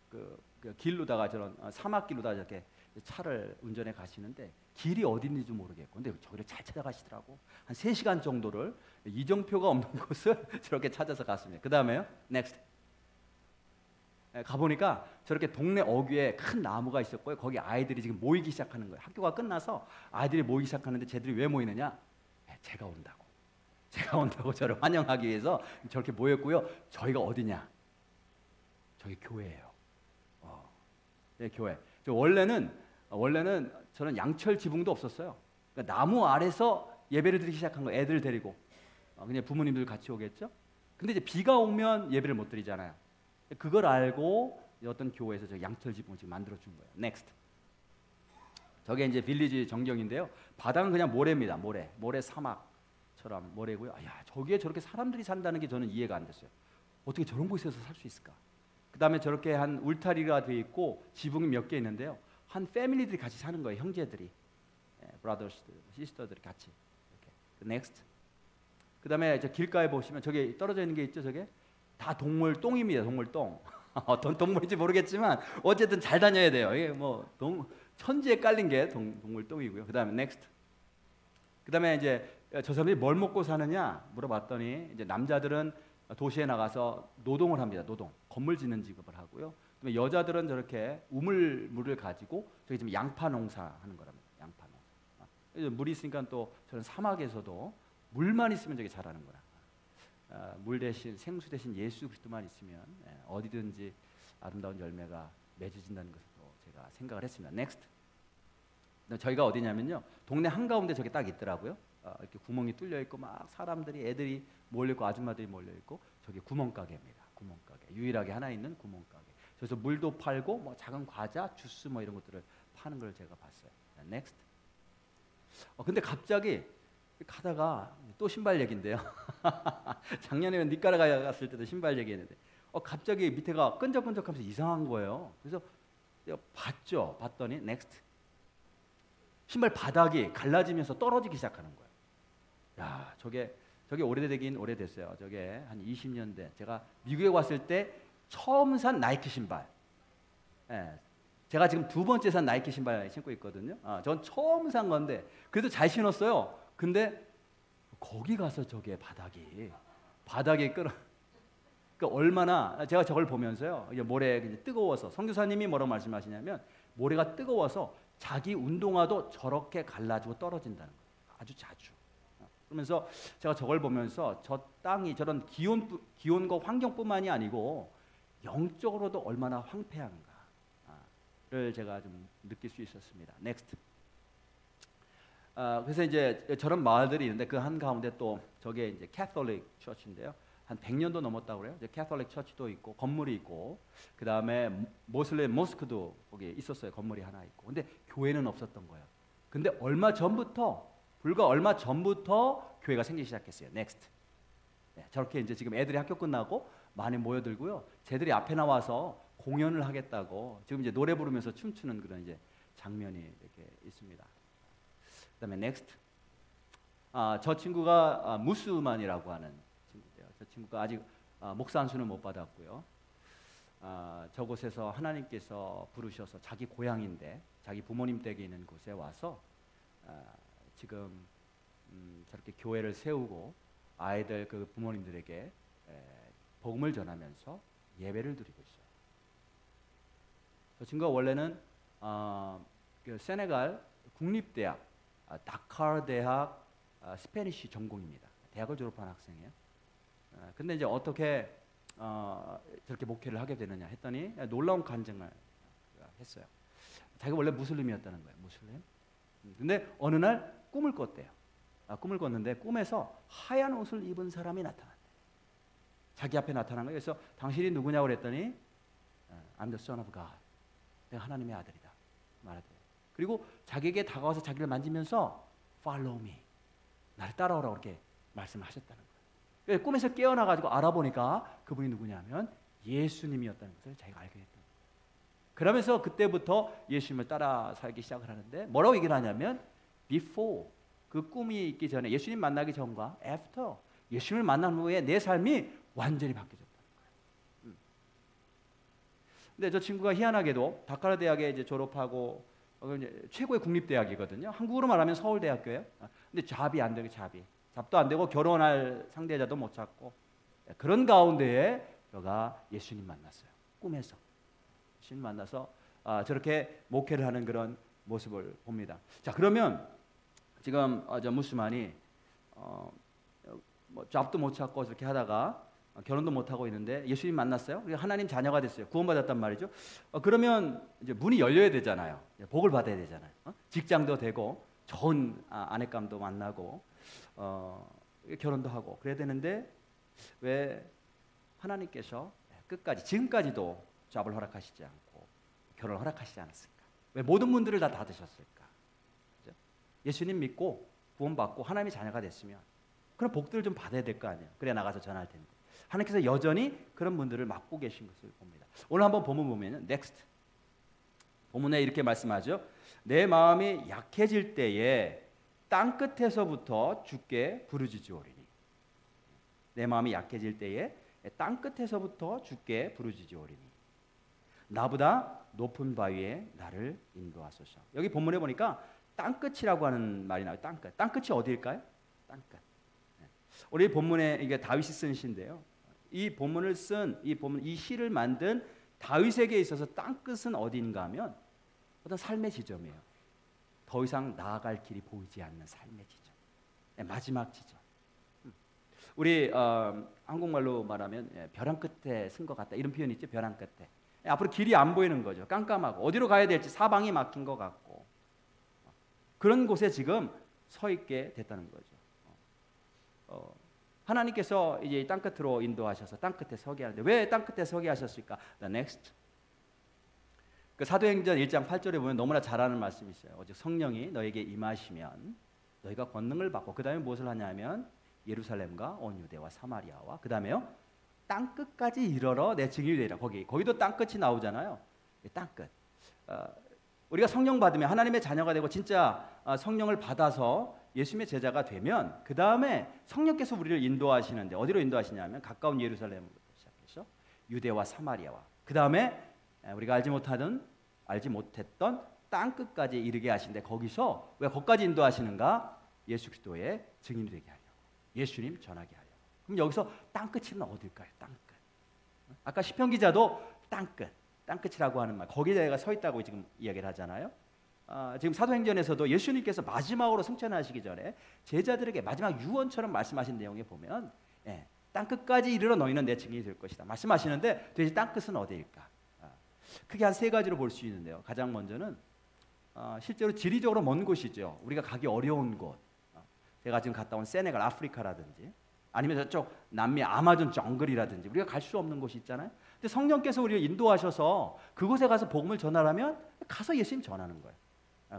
그 길로다가 저런 사막길로다가 이렇게 차를 운전해 가시는데 길이 어디 있는지 모르겠고 근데 저기를 잘 찾아가시더라고. 한 3시간 정도를 이정표가 없는 곳을 저렇게 찾아서 갔습니다. 그 다음에요. Next. 가보니까 저렇게 동네 어귀에 큰 나무가 있었고요. 거기 아이들이 지금 모이기 시작하는 거예요. 학교가 끝나서 아이들이 모이기 시작하는데 쟤들이 왜 모이느냐? 제가 온다고 저를 환영하기 위해서 저렇게 모였고요. 저희가 어디냐? 저희 교회예요. 네, 교회. 원래는 저는 양철 지붕도 없었어요. 그러니까 나무 아래서 예배를 드리기 시작한 거예요. 애들 데리고. 그냥 부모님들 같이 오겠죠. 근데 이제 비가 오면 예배를 못 드리잖아요. 그걸 알고 어떤 교회에서 저 양철 지붕을 지금 만들어 준 거예요. Next. 저게 이제 빌리지 전경인데요. 바닥은 그냥 모래입니다. 모래 사막처럼 모래고요. 저기에 저렇게 사람들이 산다는 게 저는 이해가 안 됐어요. 어떻게 저런 곳에서 살 수 있을까? 그 다음에 저렇게 한 울타리가 돼 있고 지붕이 몇 개 있는데요. 한 패밀리들이 같이 사는 거예요. 형제들이, 브라더스, 시스터들이 같이. 이렇게. Next. 그 다음에 저 길가에 보시면 저기 떨어져 있는 게 있죠. 저게 다 동물똥입니다. 동물똥. 어떤 동물인지 모르겠지만 어쨌든 잘 다녀야 돼요. 이게 뭐 천지에 깔린 게 동물똥이고요. 그 다음에 Next. 그 다음에 이제 저 사람들이 뭘 먹고 사느냐 물어봤더니 이제 남자들은 도시에 나가서 노동을 합니다. 노동. 건물 짓는 직업을 하고요. 그다음에 여자들은 저렇게 우물물을 가지고 저기 지금 양파 농사하는 거랍니다. 양파 농사. 물이 있으니까 또 저는 사막에서도 물만 있으면 저게 자라는 거라. 물 대신 생수 대신 예수 그리스도만 있으면 어디든지 아름다운 열매가 맺어진다는 것을 제가 생각을 했습니다. Next. 저희가 어디냐면요. 동네 한가운데 저게 딱 있더라고요. 이렇게 구멍이 뚫려 있고 막 사람들이 애들이 몰려 있고 아줌마들이 몰려 있고 저게 구멍가게입니다. 구멍가게. 유일하게 하나 있는 구멍가게. 그래서 물도 팔고 뭐 작은 과자, 주스 뭐 이런 것들을 파는 걸 제가 봤어요. Next. 근데 갑자기 가다가 또 신발 얘기인데요. 작년에 니카라과에 갔을 때도 신발 얘기했는데 갑자기 밑에가 끈적끈적하면서 이상한 거예요. 그래서 봤죠. 봤더니 Next. 신발 바닥이 갈라지면서 떨어지기 시작하는 거예요. 야, 저게 오래되긴 오래됐어요. 저게 한 20년 된. 제가 미국에 왔을 때 처음 산 나이키 신발. 제가 지금 2번째 산 나이키 신발 신고 있거든요. 전 처음 산 건데 그래도 잘 신었어요. 근데 거기 가서 저게 바닥이 그러니까 얼마나 제가 저걸 보면서요. 이제 모래 뜨거워서 선교사님이 뭐라고 말씀하시냐면 모래가 뜨거워서 자기 운동화도 저렇게 갈라지고 떨어진다는 거예요. 아주 자주. 그러면서 제가 저걸 보면서 저 땅이 저런 기온과 환경뿐만이 아니고 영적으로도 얼마나 황폐한가를 제가 좀 느낄 수 있었습니다. Next. 그래서 이제 저런 마을들이 있는데 그 한 가운데 또 저게 이제 캐톨릭 처치인데요. 한 100년도 넘었다고 그래요. 이제 캐톨릭 처치도 있고 건물이 있고 그 다음에 모슬렘 모스크도 거기 있었어요. 건물이 하나 있고. 근데 교회는 없었던 거예요. 근데 불과 얼마 전부터 교회가 생기기 시작했어요. Next. 저렇게 이제 지금 애들이 학교 끝나고 많이 모여들고요. 쟤들이 앞에 나와서 공연을 하겠다고 지금 이제 노래 부르면서 춤추는 그런 이제 장면이 이렇게 있습니다. 그다음에 Next. 저 친구가 무스만이라고 하는 친구예요. 저 친구가 아직 목사 안수는 못 받았고요. 저곳에서 하나님께서 부르셔서 자기 고향인데 자기 부모님 댁에 있는 곳에 와서 지금 저렇게 교회를 세우고 아이들 그 부모님들에게 복음을 전하면서 예배를 드리고 있어요. 저 친구가 원래는 그 세네갈 국립대학 다카르 대학 스페니쉬 전공입니다. 대학을 졸업한 학생이에요. 근데 이제 어떻게 저렇게 목회를 하게 되느냐 했더니 놀라운 간증을 했어요. 자기가 원래 무슬림이었다는 거예요. 무슬림. 근데 어느 날 꿈을 꿨대요. 꿈을 꿨는데 꿈에서 하얀 옷을 입은 사람이 나타났대요. 자기 앞에 나타난 거예요. 그래서 당신이 누구냐고 그랬더니 I'm the son of God. 내가 하나님의 아들이다 말하대요. 그리고 자기에게 다가와서 자기를 만지면서 Follow me. 나를 따라오라고 그렇게 말씀하셨다는 거예요. 꿈에서 깨어나가지고 알아보니까 그분이 누구냐면 예수님이었다는 것을 자기가 알게 됐던 거예요. 그러면서 그때부터 예수님을 따라 살기 시작을 하는데 뭐라고 얘기를 하냐면 before, 그 꿈이 있기 전에 예수님 만나기 전과 after, 예수님을 만난 후에 내 삶이 완전히 바뀌어졌다는 거예요. 근데 저 친구가 희한하게도 다카르 대학에 이제 졸업하고 이제 최고의 국립대학이거든요. 한국으로 말하면 서울대학교예요. 근데 잡이 안 되고 잡도 안 되고 결혼할 상대자도 못 찾고 그런 가운데에 저가 예수님 만났어요. 꿈에서 예수님 만나서 저렇게 목회를 하는 그런 모습을 봅니다. 자, 그러면 지금 저 무스만이 뭐 잡도 못 찾고 저렇게 하다가 결혼도 못 하고 있는데 예수님 만났어요. 그리고 하나님 자녀가 됐어요. 구원받았단 말이죠. 그러면 이제 문이 열려야 되잖아요. 복을 받아야 되잖아요. 직장도 되고 좋은 아내감도 만나고 결혼도 하고 그래야 되는데 왜 하나님께서 끝까지 지금까지도 잡을 허락하시지 않고 결혼을 허락하시지 않았을까? 왜 모든 문들을 다 닫으셨을까? 그렇죠? 예수님 믿고 구원받고 하나님의 자녀가 됐으면 그런 복들을 좀 받아야 될 거 아니에요. 그래야 나가서 전할 텐데. 하나님께서 여전히 그런 분들을 막고 계신 것을 봅니다. 오늘 한번 본문 보면은 next 본문에 이렇게 말씀하죠. 내 마음이 약해질 때에 땅 끝에서부터 주께 부르짖으오리니. 내 마음이 약해질 때에 땅 끝에서부터 주께 부르짖으오리니. 나보다 높은 바위에 나를 인도하소서. 여기 본문에 보니까 땅 끝이라고 하는 말이 나와요. 땅 끝. 땅 끝이 어디일까요? 땅 끝. 우리 본문에 이게 다윗이 쓴 시인데요. 이 본문을 쓴 이 시를 만든 다윗에게 있어서 땅 끝은 어디인가 하면 어떤 삶의 지점이에요. 더 이상 나아갈 길이 보이지 않는 삶의 지점. 마지막 지점. 우리 한국말로 말하면 벼랑 끝에 쓴 것 같다 이런 표현이 있죠. 벼랑 끝에. 앞으로 길이 안 보이는 거죠. 깜깜하고 어디로 가야 될지 사방이 막힌 것 같고 그런 곳에 지금 서 있게 됐다는 거죠. 하나님께서 이제 땅 끝으로 인도하셔서 땅 끝에 서게 하는데 왜 땅 끝에 서게 하셨을까? The next. 그 사도행전 1장 8절에 보면 너무나 잘 아는 말씀이 있어요. 오직 성령이 너에게 임하시면 너희가 권능을 받고 그 다음에 무엇을 하냐면 예루살렘과 온 유대와 사마리아와 그 다음에요 땅 끝까지 이르러 내 증인이 되리라. 거기도 땅 끝이 나오잖아요. 땅 끝. 우리가 성령 받으면 하나님의 자녀가 되고 진짜 성령을 받아서 예수님의 제자가 되면 그 다음에 성령께서 우리를 인도하시는데 어디로 인도하시냐면 가까운 예루살렘부터 시작해서 유대와 사마리아와 그 다음에 우리가 알지 못했던 땅 끝까지 이르게 하신데 거기서 왜 거기까지 인도하시는가? 예수 그리스도의 증인이 되게 하려고. 예수님 전하게 하려고. 그럼 여기서 땅 끝은 어딜까요? 땅 끝. 아까 시편 기자도 땅 끝. 땅 끝이라고 하는 말. 거기에 내가 서 있다고 지금 이야기를 하잖아요. 지금 사도행전에서도 예수님께서 마지막으로 승천하시기 전에 제자들에게 마지막 유언처럼 말씀하신 내용에 보면 땅 끝까지 이르러 너희는 내 증인이 될 것이다 말씀하시는데 도대체 땅 끝은 어디일까? 크게 한 세 가지로 볼 수 있는데요. 가장 먼저는 실제로 지리적으로 먼 곳이죠. 우리가 가기 어려운 곳. 제가 지금 갔다 온 세네갈 아프리카라든지 아니면 저쪽 남미 아마존 정글이라든지 우리가 갈 수 없는 곳이 있잖아요. 근데 성령께서 우리를 인도하셔서 그곳에 가서 복음을 전하라면 가서 예수님 전하는 거예요.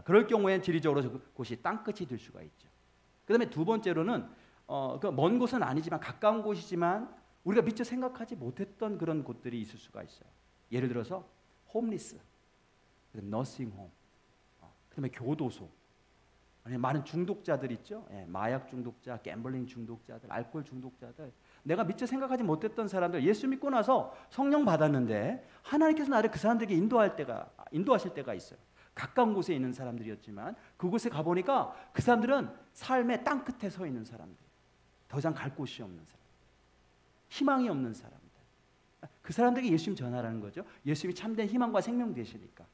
그럴 경우에는 지리적으로 그곳이 땅끝이 될 수가 있죠. 그 다음에 두 번째로는 그 먼 곳은 아니지만 가까운 곳이지만 우리가 미처 생각하지 못했던 그런 곳들이 있을 수가 있어요. 예를 들어서 홈리스, 그다음에 너싱홈, 그다음에 교도소, 많은 중독자들 있죠. 예, 마약 중독자, 갬블링 중독자들, 알코올 중독자들, 내가 미처 생각하지 못했던 사람들 예수 믿고 나서 성령 받았는데 하나님께서 나를 그 사람들에게 인도하실 때가 있어요. 가까운 곳에 있는 사람들이었지만 그곳에 가보니까 그 사람들은 삶의 땅끝에 서 있는 사람들, 더 이상 갈 곳이 없는 사람, 희망이 없는 사람들. 그 사람들에게 예수님 전하라는 거죠. 예수님이 참된 희망과 생명 되시니까.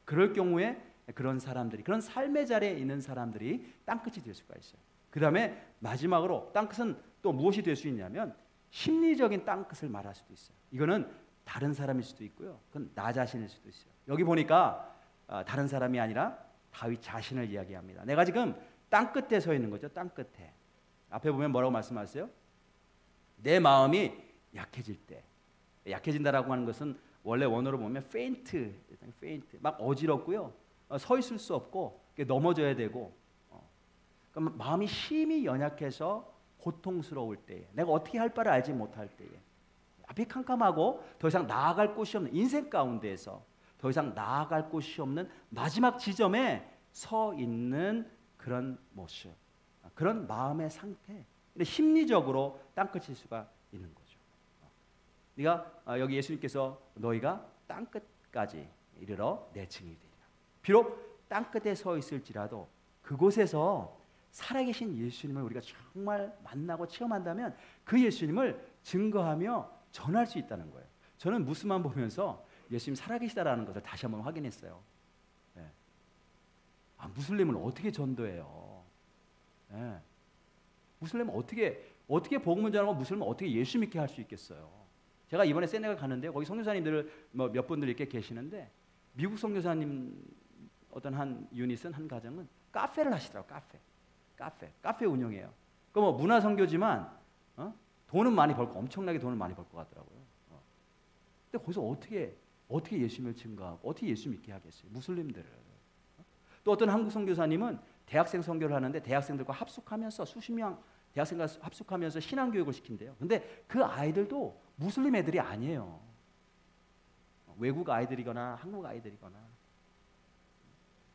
그럴 경우에 그런 사람들이, 그런 삶의 자리에 있는 사람들이 땅끝이 될 수가 있어요. 그 다음에 마지막으로 땅끝은 또 무엇이 될 수 있냐면 심리적인 땅끝을 말할 수도 있어요. 이거는 다른 사람일 수도 있고요, 그건 나 자신일 수도 있어요. 여기 보니까 다른 사람이 아니라 다윗 자신을 이야기합니다. 내가 지금 땅끝에 서 있는 거죠. 땅끝에. 앞에 보면 뭐라고 말씀하세요? 내 마음이 약해질 때. 약해진다라고 하는 것은 원래 원어로 보면 faint, 막 어지럽고요, 서 있을 수 없고 넘어져야 되고, 그럼 마음이 심히 연약해서 고통스러울 때에, 내가 어떻게 할 바를 알지 못할 때에, 앞이 캄캄하고 더 이상 나아갈 곳이 없는 인생 가운데에서 더 이상 나아갈 곳이 없는 마지막 지점에 서 있는 그런 모습, 그런 마음의 상태, 심리적으로 땅끝일 수가 있는 거죠. 네가 여기 예수님께서 너희가 땅끝까지 이르러 내 증인이 되리라. 비록 땅끝에 서 있을지라도 그곳에서 살아계신 예수님을 우리가 정말 만나고 체험한다면 그 예수님을 증거하며 전할 수 있다는 거예요. 저는 무스만 보면서 예수님 살아계시다라는 것을 다시 한번 확인했어요. 네. 무슬림을 어떻게 전도해요? 네. 무슬림은 어떻게 복음을 전하고 무슬림은 어떻게 예수 믿게 할 수 있겠어요? 제가 이번에 세네갈 가는데 거기 선교사님들 몇 분들 이렇게 계시는데, 미국 선교사님 어떤 한 유닛은, 한 가정은 카페를 하시더라고요. 카페 운영해요. 그 문화 선교지만 돈은 많이 벌고, 엄청나게 돈을 많이 벌 것 같더라고요. 근데 거기서 어떻게 예수님을 증거하고 어떻게 예수 믿게 하겠어요? 무슬림들을. 또 어떤 한국 선교사님은 대학생 선교를 하는데 대학생들과 합숙하면서 수십 명 대학생과 합숙하면서 신앙교육을 시킨대요. 근데 그 아이들도 무슬림 애들이 아니에요. 외국 아이들이거나 한국 아이들이거나.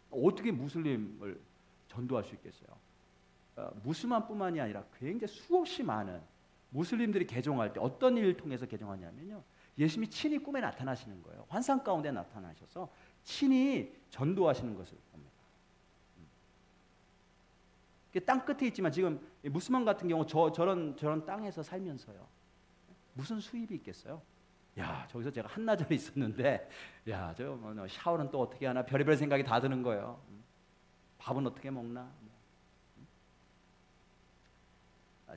어떻게 무슬림을 전도할 수 있겠어요? 무슬만뿐만이 아니라 굉장히 수없이 많은 무슬림들이 개종할 때 어떤 일을 통해서 개종하냐면요, 예수님이 친히 꿈에 나타나시는 거예요. 환상 가운데 나타나셔서 친히 전도하시는 것을 봅니다. 땅 끝에 있지만 지금 무슬만 같은 경우 저런 땅에서 살면서요, 무슨 수입이 있겠어요? 야, 저기서 제가 한나절에 있었는데, 야, 저 샤워는 또 어떻게 하나, 별의별 생각이 다 드는 거예요. 밥은 어떻게 먹나?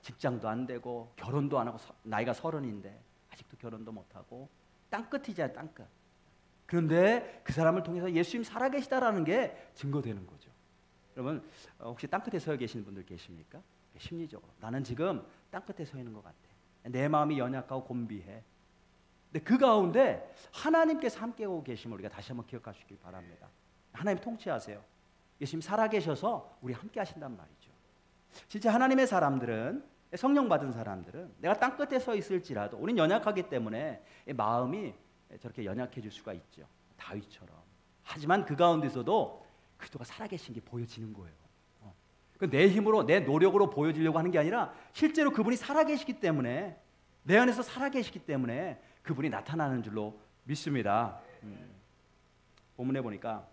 직장도 안 되고 결혼도 안 하고 나이가 30인데 아직도 결혼도 못 하고 땅끝이잖아요, 땅끝. 그런데 그 사람을 통해서 예수님 살아계시다라는 게 증거되는 거죠. 여러분, 혹시 땅끝에 서 계시는 분들 계십니까? 심리적으로 나는 지금 땅끝에 서 있는 것 같아. 내 마음이 연약하고 곤비해. 근데 그 가운데 하나님께서 함께하고 계심을 우리가 다시 한번 기억할 수 있길 바랍니다. 하나님 통치하세요. 예수님 살아계셔서 우리 함께 하신단 말이죠. 진짜 하나님의 사람들은, 성령 받은 사람들은 내가 땅끝에 서 있을지라도 우리는 연약하기 때문에 마음이 저렇게 연약해질 수가 있죠. 다윗처럼. 하지만 그 가운데서도 그리스도가 살아계신 게 보여지는 거예요. 내 힘으로, 내 노력으로 보여지려고 하는 게 아니라 실제로 그분이 살아계시기 때문에, 내 안에서 살아계시기 때문에 그분이 나타나는 줄로 믿습니다. 본문에 보니까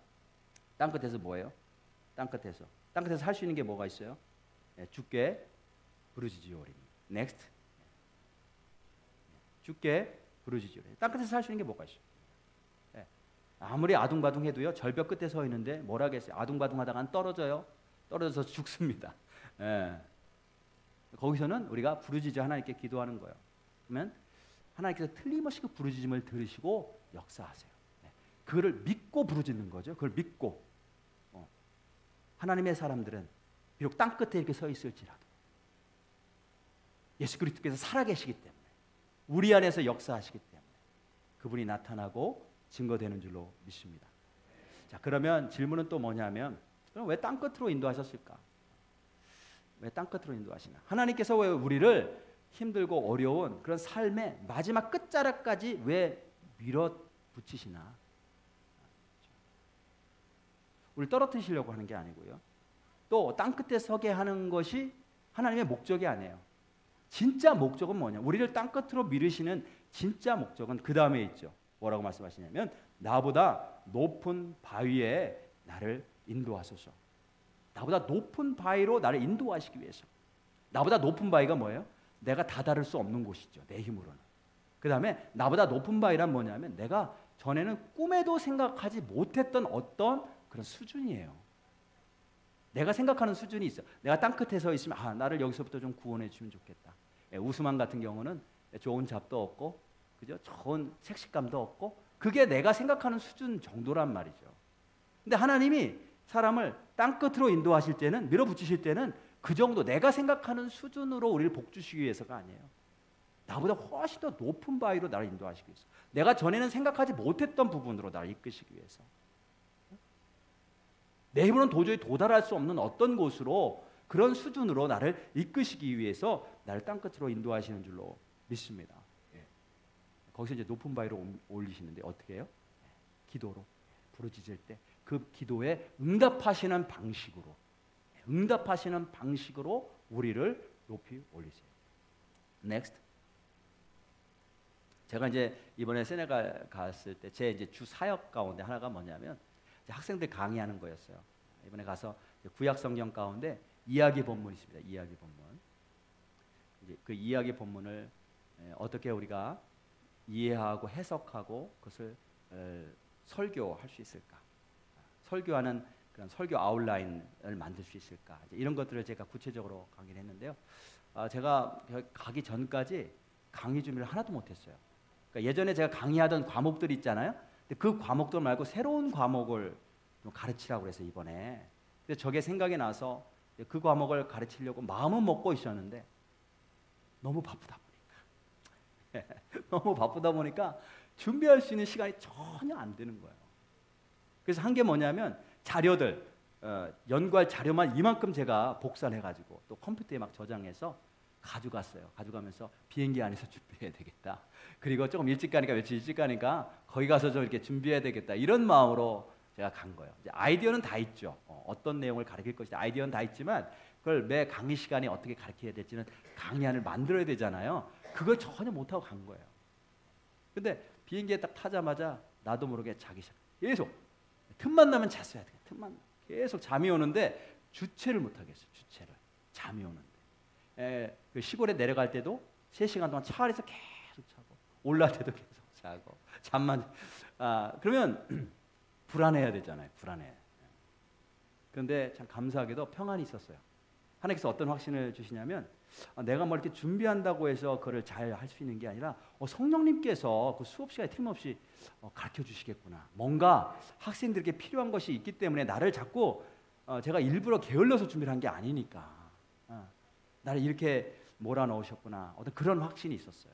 땅끝에서 뭐예요? 땅끝에서 할 수 있는 게 뭐가 있어요? 주께 부르짖으오리니. Next. 주께 부르짖으오리니. 땅끝에서 살 수 있는 게 뭐가 있어요? 아무리 아둥바둥해도요, 절벽 끝에 서 있는데 뭘 하겠어요? 아둥바둥하다간 떨어져서 죽습니다. 거기서는 우리가 부르짖어 하나님께 기도하는 거예요. 그러면 하나님께서 틀림없이 그 부르짖음을 들으시고 역사하세요. 그거를 믿고 부르짖는 거죠. 그걸 믿고. 하나님의 사람들은 비록 땅끝에 이렇게 서 있을지라도 예수 그리스도께서 살아계시기 때문에, 우리 안에서 역사하시기 때문에 그분이 나타나고 증거되는 줄로 믿습니다. 자, 그러면 질문은 또 뭐냐면, 그럼 왜 땅끝으로 인도하셨을까? 왜 땅끝으로 인도하시나? 하나님께서 왜 우리를 힘들고 어려운 그런 삶의 마지막 끝자락까지 왜 밀어붙이시나? 우리 떨어뜨리시려고 하는 게 아니고요, 또 땅끝에 서게 하는 것이 하나님의 목적이 아니에요. 진짜 목적은 뭐냐? 우리를 땅끝으로 밀으시는 진짜 목적은 그 다음에 있죠. 뭐라고 말씀하시냐면 나보다 높은 바위에 나를 인도하소서. 나보다 높은 바위로 나를 인도하시기 위해서. 나보다 높은 바위가 뭐예요? 내가 다다를 수 없는 곳이죠. 내 힘으로는. 그 다음에 나보다 높은 바위란 뭐냐면 내가 전에는 꿈에도 생각하지 못했던 어떤 그런 수준이에요. 내가 생각하는 수준이 있어. 내가 땅끝에 서 있으면 나를 여기서부터 좀 구원해 주면 좋겠다. 우스만 같은 경우는 좋은 잡도 없고, 그죠? 좋은 색식감도 없고, 그게 내가 생각하는 수준 정도란 말이죠. 근데 하나님이 사람을 땅끝으로 인도하실 때는, 밀어붙이실 때는 그 정도 내가 생각하는 수준으로 우리를 복주시기 위해서가 아니에요. 나보다 훨씬 더 높은 바위로 나를 인도하시기 위해서, 내가 전에는 생각하지 못했던 부분으로 나를 이끄시기 위해서, 내 힘으로는 도저히 도달할 수 없는 어떤 곳으로, 그런 수준으로 나를 이끄시기 위해서 나를 땅끝으로 인도하시는 줄로 믿습니다. 거기서 이제 높은 바위로 올리시는데 어떻게 해요? 기도로 부르짖을 때 그 기도에 응답하시는 방식으로 우리를 높이 올리세요. Next. 제가 이제 이번에 세네갈 갔을 때 제 이제 주 사역 가운데 하나가 뭐냐면 학생들 강의하는 거였어요. 이번에 가서 구약 성경 가운데 이야기 본문이 있습니다. 이야기 본문. 이제 그 이야기 본문을 어떻게 우리가 이해하고 해석하고 그것을 설교할 수 있을까? 설교하는 그런 설교 아웃라인을 만들 수 있을까? 이런 것들을 제가 구체적으로 강의를 했는데요. 제가 가기 전까지 강의 준비를 하나도 못했어요. 그러니까 예전에 제가 강의하던 과목들이 있잖아요. 근데 그 과목들 말고 새로운 과목을 좀 가르치라고 그래서 이번에. 근데 저게 생각이 나서 그 과목을 가르치려고 마음은 먹고 있었는데 너무 바쁘다 보니까 준비할 수 있는 시간이 전혀 안 되는 거예요. 그래서 한 게 뭐냐면 자료들, 연구할 자료만 이만큼 제가 복사를 해가지고 또 컴퓨터에 막 저장해서 가져갔어요. 가져가면서 비행기 안에서 준비해야 되겠다. 그리고 조금 일찍 가니까, 며칠 일찍 가니까 거기 가서 좀 이렇게 준비해야 되겠다. 이런 마음으로 제가 간 거예요. 이제 아이디어는 다 있죠. 어떤 내용을 가르칠 것이다. 아이디어는 다 있지만 그걸 매 강의 시간에 어떻게 가르쳐야 될지는 강의안을 만들어야 되잖아요. 그걸 전혀 못하고 간 거예요. 근데 비행기에 딱 타자마자 나도 모르게 자기 시작. 계속 틈만 나면 잤어야 돼. 틈만 계속 잠이 오는데 주체를 못 하겠어요. 주체를. 잠이 오는데. 그 시골에 내려갈 때도 3시간 동안 차 안에서 계속 자고 올라갈 때도 계속 자고 잠만. 그러면 불안해야 되잖아요. 불안해. 그런데 참 감사하게도 평안이 있었어요. 하나님께서 어떤 확신을 주시냐면 내가 뭐 이렇게 준비한다고 해서 그걸 잘 할 수 있는 게 아니라 성령님께서 그 수업 시간에 틀림없이 가르쳐 주시겠구나. 뭔가 학생들에게 필요한 것이 있기 때문에 나를 자꾸 제가 일부러 게을러서 준비를 한 게 아니니까 나를 이렇게 몰아넣으셨구나. 어떤 그런 확신이 있었어요.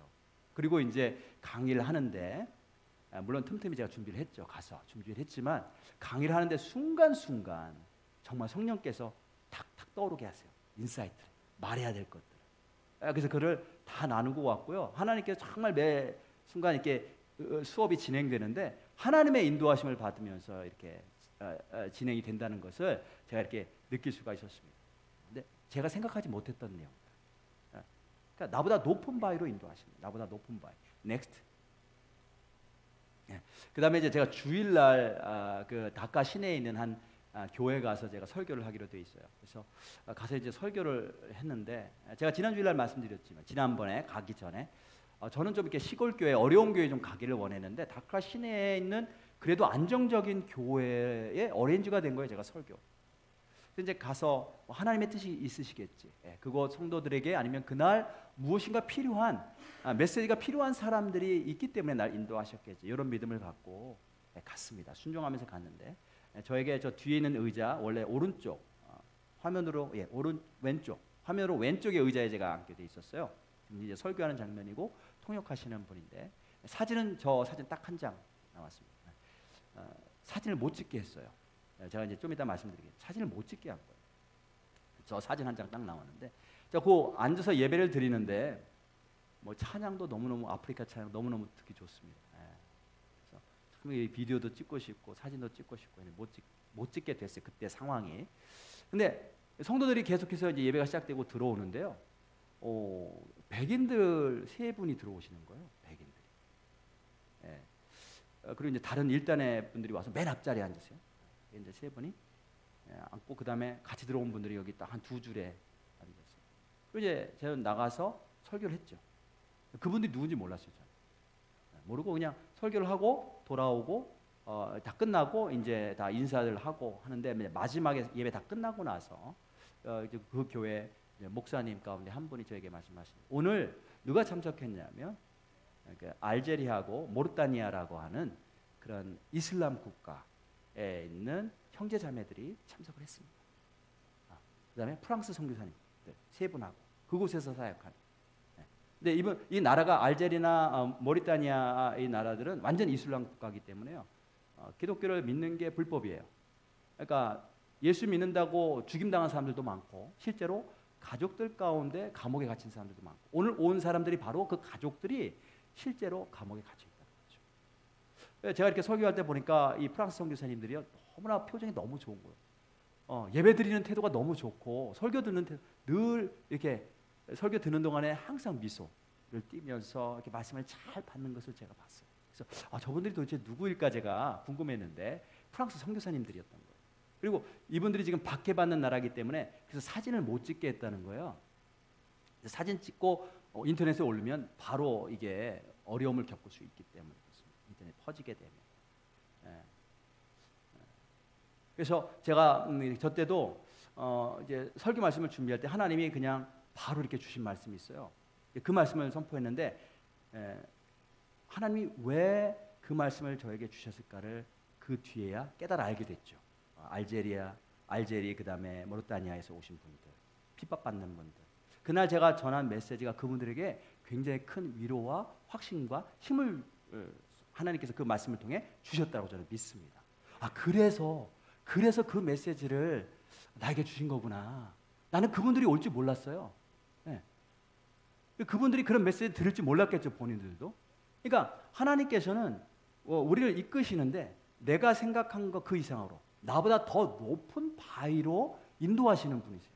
그리고 이제 강의를 하는데 물론 틈틈이 제가 준비를 했죠. 가서 준비를 했지만 강의를 하는데 순간순간 정말 성령께서 탁탁 떠오르게 하세요. 인사이트를. 말해야 될 것들. 그래서 그를 다 나누고 왔고요. 하나님께서 정말 매 순간 이렇게 수업이 진행되는데 하나님의 인도하심을 받으면서 이렇게 진행이 된다는 것을 제가 이렇게 느낄 수가 있었습니다. 근데 제가 생각하지 못했던 내용들. 그러니까 나보다 높은 바위로 인도하십니다. 나보다 높은 바위. Next. 그다음에 이제 제가 주일날 그 다카 시내에 있는 한 교회 가서 제가 설교를 하기로 돼 있어요. 그래서 가서 이제 설교를 했는데 제가 지난 주일날 말씀드렸지만 지난번에 가기 전에 저는 좀 이렇게 시골 교회, 어려운 교회 좀 가기를 원했는데 다카 시내에 있는 그래도 안정적인 교회에 어레인지가 된 거예요. 제가 설교. 그래서 이제 가서 하나님의 뜻이 있으시겠지. 그곳 성도들에게 아니면 그날 무엇인가 필요한 메시지가 필요한 사람들이 있기 때문에 날 인도하셨겠지. 이런 믿음을 갖고 갔습니다. 순종하면서 갔는데 저에게 저 뒤에 있는 의자 원래 오른쪽 화면으로 왼쪽 화면으로 왼쪽의 의자에 제가 앉게 돼 있었어요. 이제 설교하는 장면이고 통역하시는 분인데 사진은 저 사진 딱 한 장 나왔습니다. 사진을 못 찍게 했어요. 제가 이제 좀 이따 말씀드리겠습니다. 사진을 못 찍게 한 거예요. 저 사진 한 장 딱 나왔는데 저 그 앉아서 예배를 드리는데 뭐 찬양도 너무너무 아프리카 찬양 너무너무 듣기 좋습니다. 그래서 참 이 비디오도 찍고 싶고 사진도 찍고 싶고 못 찍게 됐어요. 그때 상황이. 근데 성도들이 계속해서 이제 예배가 시작되고 들어오는데요. 백인들 3분이 들어오시는 거예요. 백인들이. 예. 그리고 이제 다른 일단의 분들이 와서 맨 앞자리에 앉으세요. 이제 3분이 앉고 그 다음에 같이 들어온 분들이 여기 딱 한 2줄에 앉았어요. 그리고 이제 제가 나가서 설교를 했죠. 그분들이 누군지 몰랐어요. 저는. 모르고 그냥 설교를 하고 돌아오고 다 끝나고 이제 다 인사를 하고 하는데 마지막에 예배 다 끝나고 나서 이제 그 교회 목사님 가운데 한 분이 저에게 말씀하십니다. 오늘 누가 참석했냐면 알제리하고 모르타니아라고 하는 그런 이슬람 국가에 있는 형제 자매들이 참석을 했습니다. 그다음에 프랑스 선교사님들 3분하고 그곳에서 사역하는. 근데 이 나라가 알제리나 모리타니아 이 나라들은 완전 이슬람 국가이기 때문에요. 기독교를 믿는 게 불법이에요. 그러니까 예수 믿는다고 죽임당한 사람들도 많고 실제로 가족들 가운데 감옥에 갇힌 사람들도 많고 오늘 온 사람들이 바로 그 가족들이 실제로 감옥에 갇혀 있다는 거죠. 제가 이렇게 설교할 때 보니까 이 프랑스 선교사님들이요 너무나 표정이 너무 좋은 거예요. 예배 드리는 태도가 너무 좋고 설교 듣는 태도 늘 이렇게 설교 듣는 동안에 항상 미소를 띠면서 이렇게 말씀을 잘 받는 것을 제가 봤어요. 그래서 저분들이 도대체 누구일까 제가 궁금했는데 프랑스 선교사님들이었던 거예요. 그리고 이분들이 지금 박해받는 나라이기 때문에 그래서 사진을 못 찍게 했다는 거예요. 사진 찍고 인터넷에 올리면 바로 이게 어려움을 겪을 수 있기 때문에 그렇습니다. 인터넷 퍼지게 되면. 그래서 제가 저 때도 이제 설교 말씀을 준비할 때 하나님이 그냥 바로 이렇게 주신 말씀이 있어요. 그 말씀을 선포했는데 하나님이 왜 그 말씀을 저에게 주셨을까를 그 뒤에야 깨달아 알게 됐죠. 알제리 그다음에 모르타니아에서 오신 분들, 핍박받는 분들. 그날 제가 전한 메시지가 그분들에게 굉장히 큰 위로와 확신과 힘을 하나님께서 그 말씀을 통해 주셨다고 저는 믿습니다. 그래서 그 메시지를 나에게 주신 거구나. 나는 그분들이 올 줄 몰랐어요. 그분들이 그런 메시지 들을 줄 몰랐겠죠, 본인들도. 그러니까 하나님께서는 우리를 이끄시는데 내가 생각한 것 그 이상으로 나보다 더 높은 바위로 인도하시는 분이세요.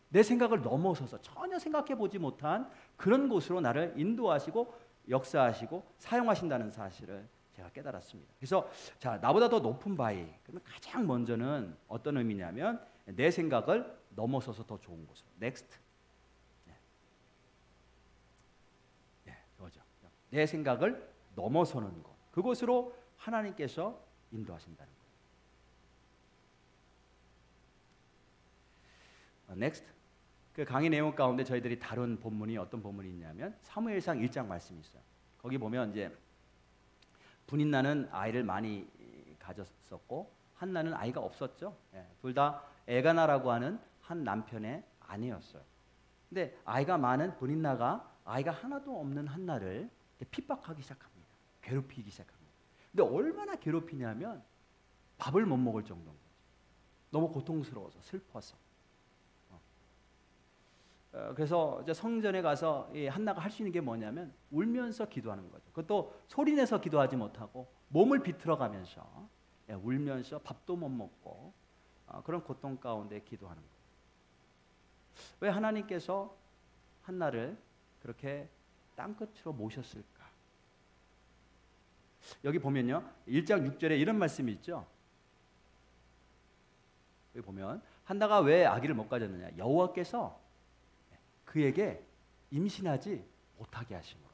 내 생각을 넘어서서 전혀 생각해 보지 못한 그런 곳으로 나를 인도하시고 역사하시고 사용하신다는 사실을 제가 깨달았습니다. 그래서 자, 나보다 더 높은 바위. 그러면 가장 먼저는 어떤 의미냐면 내 생각을 넘어서서 더 좋은 곳으로. 넥스트. 그거죠. 내 생각을 넘어서는 곳. 그곳으로 하나님께서 인도하신다는 거예요. 넥스트. 그 강의 내용 가운데 저희들이 다룬 본문이 어떤 본문이 있냐면 사무엘상 1장 말씀이 있어요. 거기 보면 이제 분인나는 아이를 많이 가졌었고 한나는 아이가 없었죠. 둘 다 에가나라고 하는 한 남편의 아내였어요. 근데 아이가 많은 분인나가 아이가 하나도 없는 한나를 핍박하기 시작합니다. 괴롭히기 시작합니다. 근데 얼마나 괴롭히냐면 밥을 못 먹을 정도인 거죠. 너무 고통스러워서 슬퍼서. 그래서 이제 성전에 가서 이 한나가 할 수 있는 게 뭐냐면 울면서 기도하는 거죠. 그것도 소리내서 기도하지 못하고 몸을 비틀어가면서 울면서 밥도 못 먹고 그런 고통 가운데 기도하는 거예요. 왜 하나님께서 한나를 그렇게 땅끝으로 모셨을까? 여기 보면요. 1장 6절에 이런 말씀이 있죠. 여기 보면 한나가 왜 아기를 못 가졌느냐? 여호와께서 그에게 임신하지 못하게 하심으로.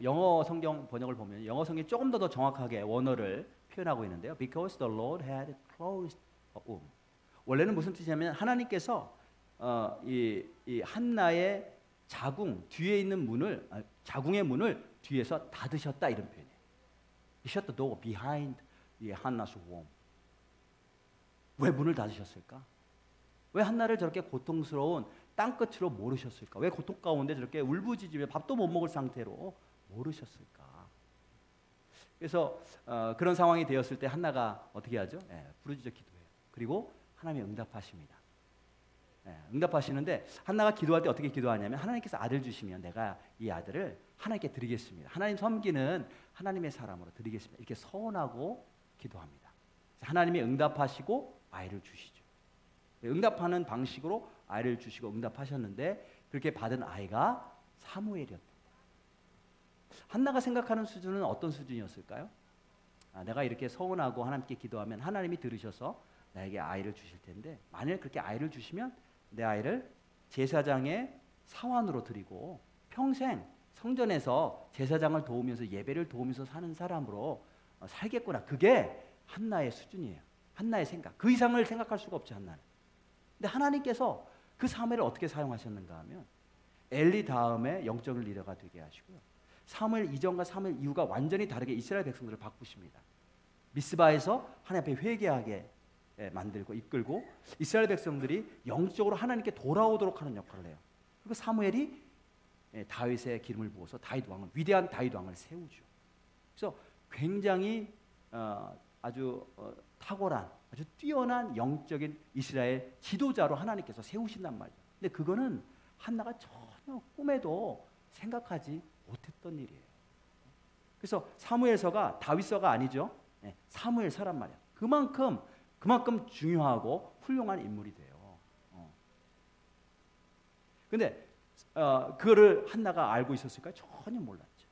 영어 성경 번역을 보면 영어 성경이 조금 더 정확하게 원어를 표현하고 있는데요. Because the Lord had closed a womb. 원래는 무슨 뜻이냐면 하나님께서 이 한나의 자궁 뒤에 있는 문을 자궁의 문을 뒤에서 닫으셨다 이런 표현이에요. He shut the door behind Hannah's womb. 왜 문을 닫으셨을까? 왜 한나를 저렇게 고통스러운 땅끝으로 모르셨을까? 왜 고통 가운데 저렇게 울부짖으며 밥도 못 먹을 상태로 모르셨을까? 그래서 그런 상황이 되었을 때 한나가 어떻게 하죠? 부르짖어 기도해요. 그리고 하나님이 응답하십니다. 응답하시는데 한나가 기도할 때 어떻게 기도하냐면 하나님께서 아들 주시면 내가 이 아들을 하나님께 드리겠습니다. 하나님 섬기는 하나님의 사람으로 드리겠습니다. 이렇게 서원하고 기도합니다. 하나님이 응답하시고 아이를 주시죠. 응답하는 방식으로 아이를 주시고 응답하셨는데 그렇게 받은 아이가 사무엘이었다. 한나가 생각하는 수준은 어떤 수준이었을까요? 내가 이렇게 서운하고 하나님께 기도하면 하나님이 들으셔서 나에게 아이를 주실 텐데 만일 그렇게 아이를 주시면 내 아이를 제사장의 사환으로 드리고 평생 성전에서 제사장을 도우면서 예배를 도우면서 사는 사람으로 살겠구나. 그게 한나의 수준이에요. 한나의 생각. 그 이상을 생각할 수가 없죠, 한나는. 근데 하나님께서 그 사무엘을 어떻게 사용하셨는가 하면 엘리 다음에 영적인 리더가 되게 하시고요. 사무엘 이전과 사무엘 이후가 완전히 다르게 이스라엘 백성들을 바꾸십니다. 미스바에서 하나님 앞에 회개하게 만들고 이끌고 이스라엘 백성들이 영적으로 하나님께 돌아오도록 하는 역할을 해요. 그리고 사무엘이 다윗의 기름을 부어서 다윗 왕을 위대한 다윗 왕을 세우죠. 그래서 굉장히 아주 탁월한 아주 뛰어난 영적인 이스라엘 지도자로 하나님께서 세우신단 말이죠. 근데 그거는 한나가 전혀 꿈에도 생각하지 못했던 일이에요. 그래서 사무엘서가 다윗서가 아니죠. 사무엘서란 말이야. 그만큼 중요하고 훌륭한 인물이 돼요. 근데 그거를 한나가 알고 있었을까요? 전혀 몰랐죠.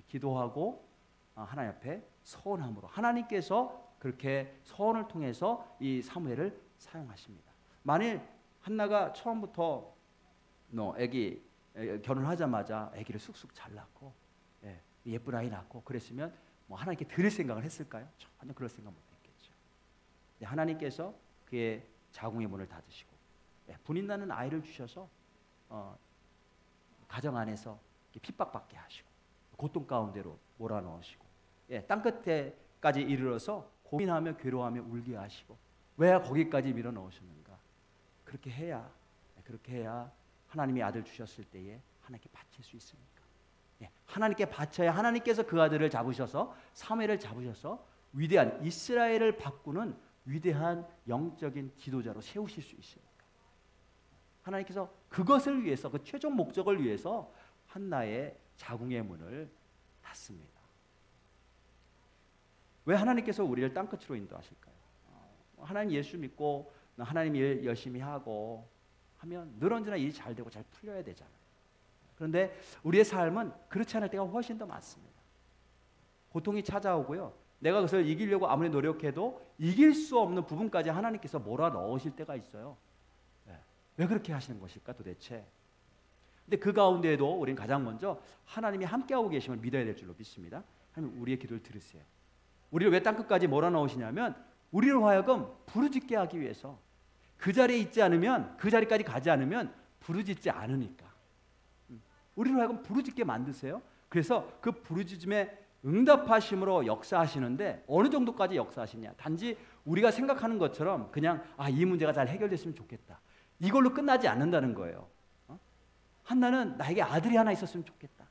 기도하고 하나님 앞에 서원함으로 하나님께서 그렇게 서원을 통해서 이 사무엘을 사용하십니다. 만일 한나가 처음부터 아기 결혼하자마자 아기를 쑥쑥 잘 낳고 예쁜 아이 낳고 그랬으면 뭐 하나님께 드릴 생각을 했을까요? 전혀 그럴 생각 못했겠죠. 하나님께서 그의 자궁의 문을 닫으시고 분인 나는 아이를 주셔서 가정 안에서 핍박받게 하시고 고통 가운데로 몰아넣으시고 땅 끝에까지 이르러서 고민하며 괴로워하며 울게 하시고 왜 거기까지 밀어넣으셨는가? 그렇게 해야 하나님이 아들 주셨을 때에 하나님께 바칠 수 있습니까? 하나님께 바쳐야 하나님께서 그 아들을 잡으셔서 사무엘을 잡으셔서 위대한 이스라엘을 바꾸는 위대한 영적인 지도자로 세우실 수 있습니까? 하나님께서 그것을 위해서 그 최종 목적을 위해서 한나의 자궁의 문을 닫습니다. 왜 하나님께서 우리를 땅끝으로 인도하실까요? 하나님 예수 믿고 하나님 일 열심히 하고 하면 늘 언제나 일이 잘 되고 잘 풀려야 되잖아요. 그런데 우리의 삶은 그렇지 않을 때가 훨씬 더 많습니다. 고통이 찾아오고요. 내가 그것을 이기려고 아무리 노력해도 이길 수 없는 부분까지 하나님께서 몰아넣으실 때가 있어요. 왜 그렇게 하시는 것일까 도대체? 근데 그 가운데에도 우리는 가장 먼저 하나님이 함께하고 계심을 믿어야 될 줄로 믿습니다. 하나님 우리의 기도를 들으세요. 우리를 왜 땅끝까지 몰아넣으시냐면 우리를 하여금 부르짖게 하기 위해서 그 자리에 있지 않으면 그 자리까지 가지 않으면 부르짖지 않으니까 우리를 하여금 부르짖게 만드세요. 그래서 그 부르짖음에 응답하심으로 역사하시는데 어느 정도까지 역사하시냐? 단지 우리가 생각하는 것처럼 그냥 이 문제가 잘 해결됐으면 좋겠다. 이걸로 끝나지 않는다는 거예요. 한나는 나에게 아들이 하나 있었으면 좋겠다.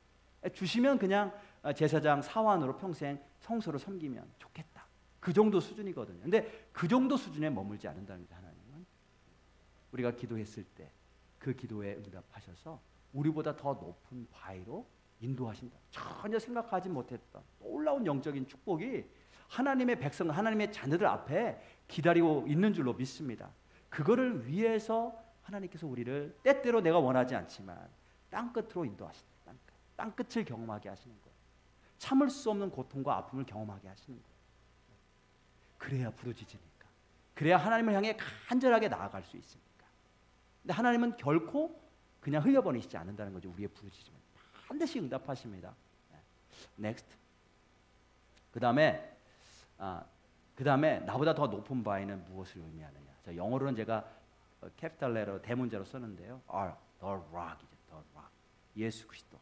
주시면 그냥 제사장 사환으로 평생 성소를 섬기면 좋겠다. 그 정도 수준이거든요. 근데 그 정도 수준에 머물지 않는다는 거죠. 하나님은 우리가 기도했을 때 그 기도에 응답하셔서 우리보다 더 높은 바위로 인도하신다. 전혀 생각하지 못했던 놀라운 영적인 축복이 하나님의 백성, 하나님의 자녀들 앞에 기다리고 있는 줄로 믿습니다. 그거를 위해서 하나님께서 우리를 때때로 내가 원하지 않지만 땅끝으로 인도하신다. 땅끝을 경험하게 하시는 거예요. 참을 수 없는 고통과 아픔을 경험하게 하시는 거예요. 그래야 부르짖으니까. 그래야 하나님을 향해 간절하게 나아갈 수 있으니까. 근데 하나님은 결코 그냥 흘려보내시지 않는다는 거죠. 우리의 부르짖음을 반드시 응답하십니다. Next. 그 다음에 나보다 더 높은 바위는 무엇을 의미하느냐? 영어로는 제가 캐피탈 레터 대문자로 썼는데요. The rock이죠. The rock. 예수 그리스도.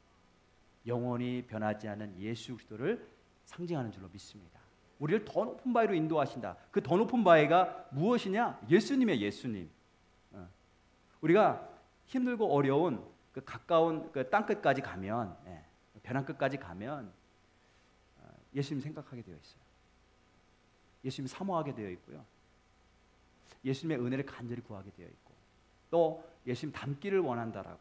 영원히 변하지 않는 예수 그리스도를 상징하는 줄로 믿습니다. 우리를 더 높은 바위로 인도하신다. 그 더 높은 바위가 무엇이냐? 예수님이에요. 예수님. 우리가 힘들고 어려운 그 가까운 그 땅 끝까지 가면, 벼랑 끝까지 가면 예수님 생각하게 되어 있어요. 예수님 사모하게 되어 있고요. 예수님의 은혜를 간절히 구하게 되어 있고, 또 예수님 닮기를 원한다라고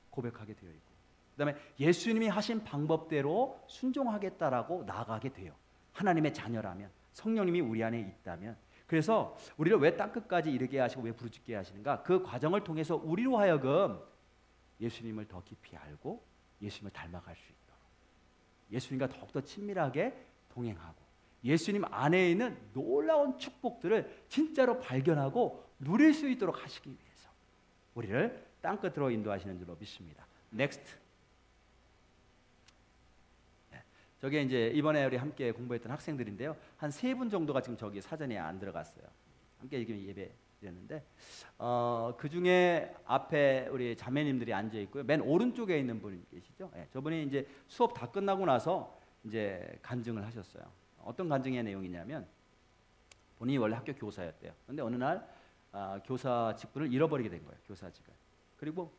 고백하게 되어 있고, 그다음에 예수님이 하신 방법대로 순종하겠다라고 나아가게 돼요. 하나님의 자녀라면, 성령님이 우리 안에 있다면 그래서 우리를 왜 땅끝까지 이르게 하시고 왜 부르짖게 하시는가? 그 과정을 통해서 우리로 하여금 예수님을 더 깊이 알고 예수님을 닮아갈 수 있도록, 예수님과 더욱더 친밀하게 동행하고 예수님 안에 있는 놀라운 축복들을 진짜로 발견하고 누릴 수 있도록 하시기 위해서 우리를 땅끝으로 인도하시는 줄로 믿습니다. 넥스트. 저게 이제 이번에 우리 함께 공부했던 학생들인데요. 한 3분 정도가 지금 저기 사전에 안 들어갔어요. 함께 예배 드렸는데 그 중에 앞에 우리 자매님들이 앉아 있고요. 맨 오른쪽에 있는 분 계시죠? 네, 저분이 이제 수업 다 끝나고 나서 이제 간증을 하셨어요. 어떤 간증의 내용이냐면 본인이 원래 학교 교사였대요. 그런데 어느 날 교사 직분을 잃어버리게 된 거예요. 교사직을. 그리고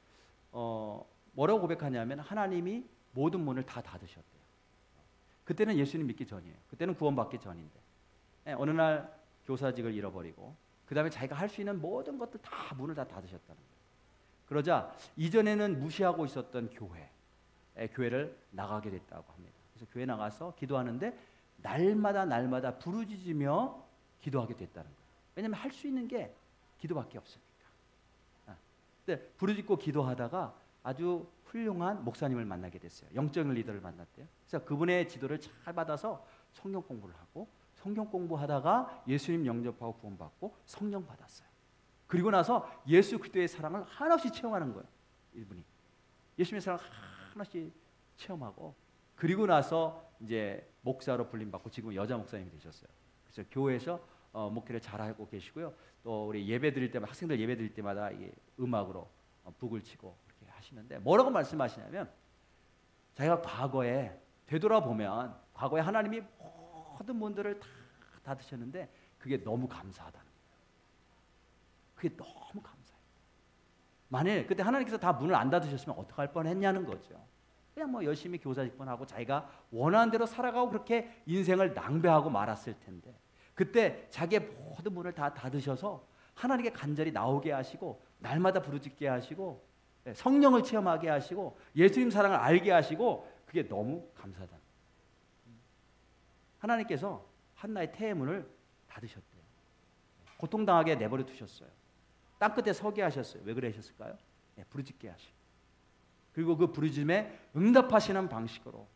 뭐라고 고백하냐면 하나님이 모든 문을 다 닫으셨대요. 그때는 예수님 믿기 전이에요. 그때는 구원받기 전인데 어느 날 교사직을 잃어버리고 그 다음에 자기가 할 수 있는 모든 것들 다 문을 다 닫으셨다는 거예요. 그러자 이전에는 무시하고 있었던 교회를 나가게 됐다고 합니다. 그래서 교회 나가서 기도하는데 날마다 부르짖으며 기도하게 됐다는 거예요. 왜냐하면 할 수 있는 게 기도밖에 없으니까. 근데 부르짖고 기도하다가 아주 훌륭한 목사님을 만나게 됐어요. 영적인 리더를 만났대요. 그래서 그분의 지도를 잘 받아서 성경 공부를 하고 성경 공부하다가 예수님 영접하고 구원받고 성령 받았어요. 그리고 나서 예수 그리스도의 사랑을 한없이 체험하는 거예요. 이분이 예수님의 사랑을 한없이 체험하고 그리고 나서 이제 목사로 불림받고 지금 여자 목사님이 되셨어요. 그래서 교회에서 목회를 잘하고 계시고요. 또 우리 예배 드릴 때마다 학생들 예배 드릴 때마다 이 음악으로 북을 치고 그렇게 하시는데 뭐라고 말씀하시냐면 자기가 과거에 되돌아보면 과거에 하나님이 모든 문들을 다 닫으셨는데 그게 너무 감사하다는 거예요. 그게 너무 감사해요. 만일 그때 하나님께서 다 문을 안 닫으셨으면 어떡할 뻔했냐는 거죠. 그냥 뭐 열심히 교사 직분하고 자기가 원하는 대로 살아가고 그렇게 인생을 낭비하고 말았을 텐데 그때 자기의 모든 문을 다 닫으셔서 하나님께 간절히 나오게 하시고 날마다 부르짖게 하시고 성령을 체험하게 하시고 예수님 사랑을 알게 하시고 그게 너무 감사하다. 하나님께서 한나의 태의 문을 닫으셨대요. 고통당하게 내버려 두셨어요. 땅끝에 서게 하셨어요. 왜 그러셨을까요? 부르짖게 하시고 그리고 그 부르짖음에 응답하시는 방식으로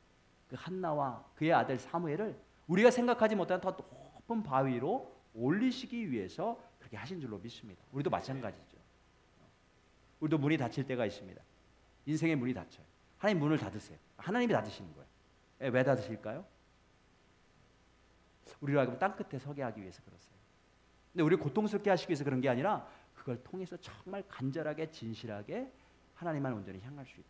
그 한나와 그의 아들 사무엘을 우리가 생각하지 못한 더 높은 바위로 올리시기 위해서 그렇게 하신 줄로 믿습니다. 우리도 마찬가지죠. 우리도 문이 닫힐 때가 있습니다. 인생의 문이 닫혀요. 하나님 문을 닫으세요. 하나님이 닫으시는 거예요. 왜 닫으실까요? 우리로 하여금 땅끝에 서게 하기 위해서 그렇어요. 근데 우리를 고통스럽게 하시기 위해서 그런 게 아니라 그걸 통해서 정말 간절하게 진실하게 하나님만 온전히 향할 수 있도록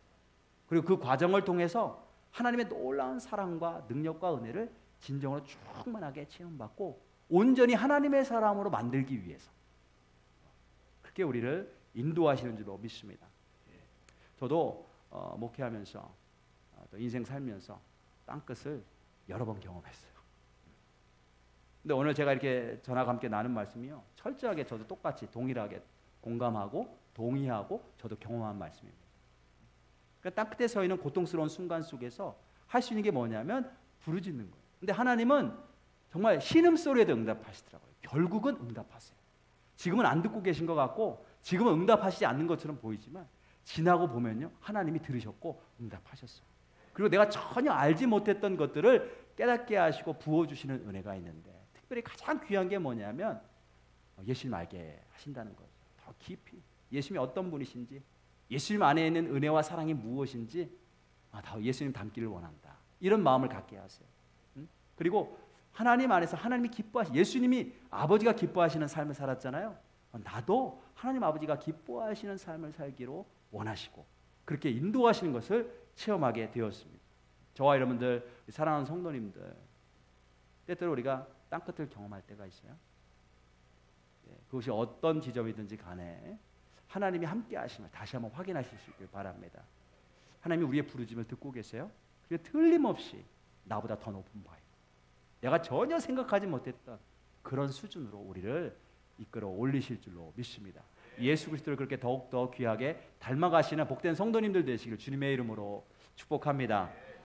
그리고 그 과정을 통해서 하나님의 놀라운 사랑과 능력과 은혜를 진정으로 충만하게 체험받고 온전히 하나님의 사람으로 만들기 위해서 그렇게 우리를 인도하시는 줄로 믿습니다. 저도 목회하면서 또 인생 살면서 땅끝을 여러 번 경험했어요. 근데 오늘 제가 이렇게 전하고 함께 나눈 말씀이요 철저하게 저도 똑같이 동일하게 공감하고 동의하고 저도 경험한 말씀입니다. 그러니까 땅끝에 서 있는 고통스러운 순간 속에서 할 수 있는 게 뭐냐면 부르짖는 거예요. 근데 하나님은 정말 신음소리에도 응답하시더라고요. 결국은 응답하세요. 지금은 안 듣고 계신 것 같고 지금은 응답하시지 않는 것처럼 보이지만 지나고 보면요 하나님이 들으셨고 응답하셨어요. 그리고 내가 전혀 알지 못했던 것들을 깨닫게 하시고 부어주시는 은혜가 있는데 특별히 가장 귀한 게 뭐냐면 예수님 알게 하신다는 거죠. 더 깊이 예수님이 어떤 분이신지 예수님 안에 있는 은혜와 사랑이 무엇인지 다 예수님 닮기를 원한다. 이런 마음을 갖게 하세요. 그리고 하나님 안에서 하나님이 예수님이 아버지가 기뻐하시는 삶을 살았잖아요. 나도 하나님 아버지가 기뻐하시는 삶을 살기로 원하시고 그렇게 인도하시는 것을 체험하게 되었습니다. 저와 여러분들 사랑하는 성도님들 때때로 우리가 땅끝을 경험할 때가 있어요. 그것이 어떤 지점이든지 간에 하나님이 함께 하심을 다시 한번 확인하실 수 있길 바랍니다. 하나님이 우리의 부르짖음을 듣고 계세요. 그리고 틀림없이 나보다 더 높은 바위 내가 전혀 생각하지 못했던 그런 수준으로 우리를 이끌어 올리실 줄로 믿습니다. 예수 그리스도를 그렇게 더욱더 귀하게 닮아가시는 복된 성도님들 되시길 주님의 이름으로 축복합니다.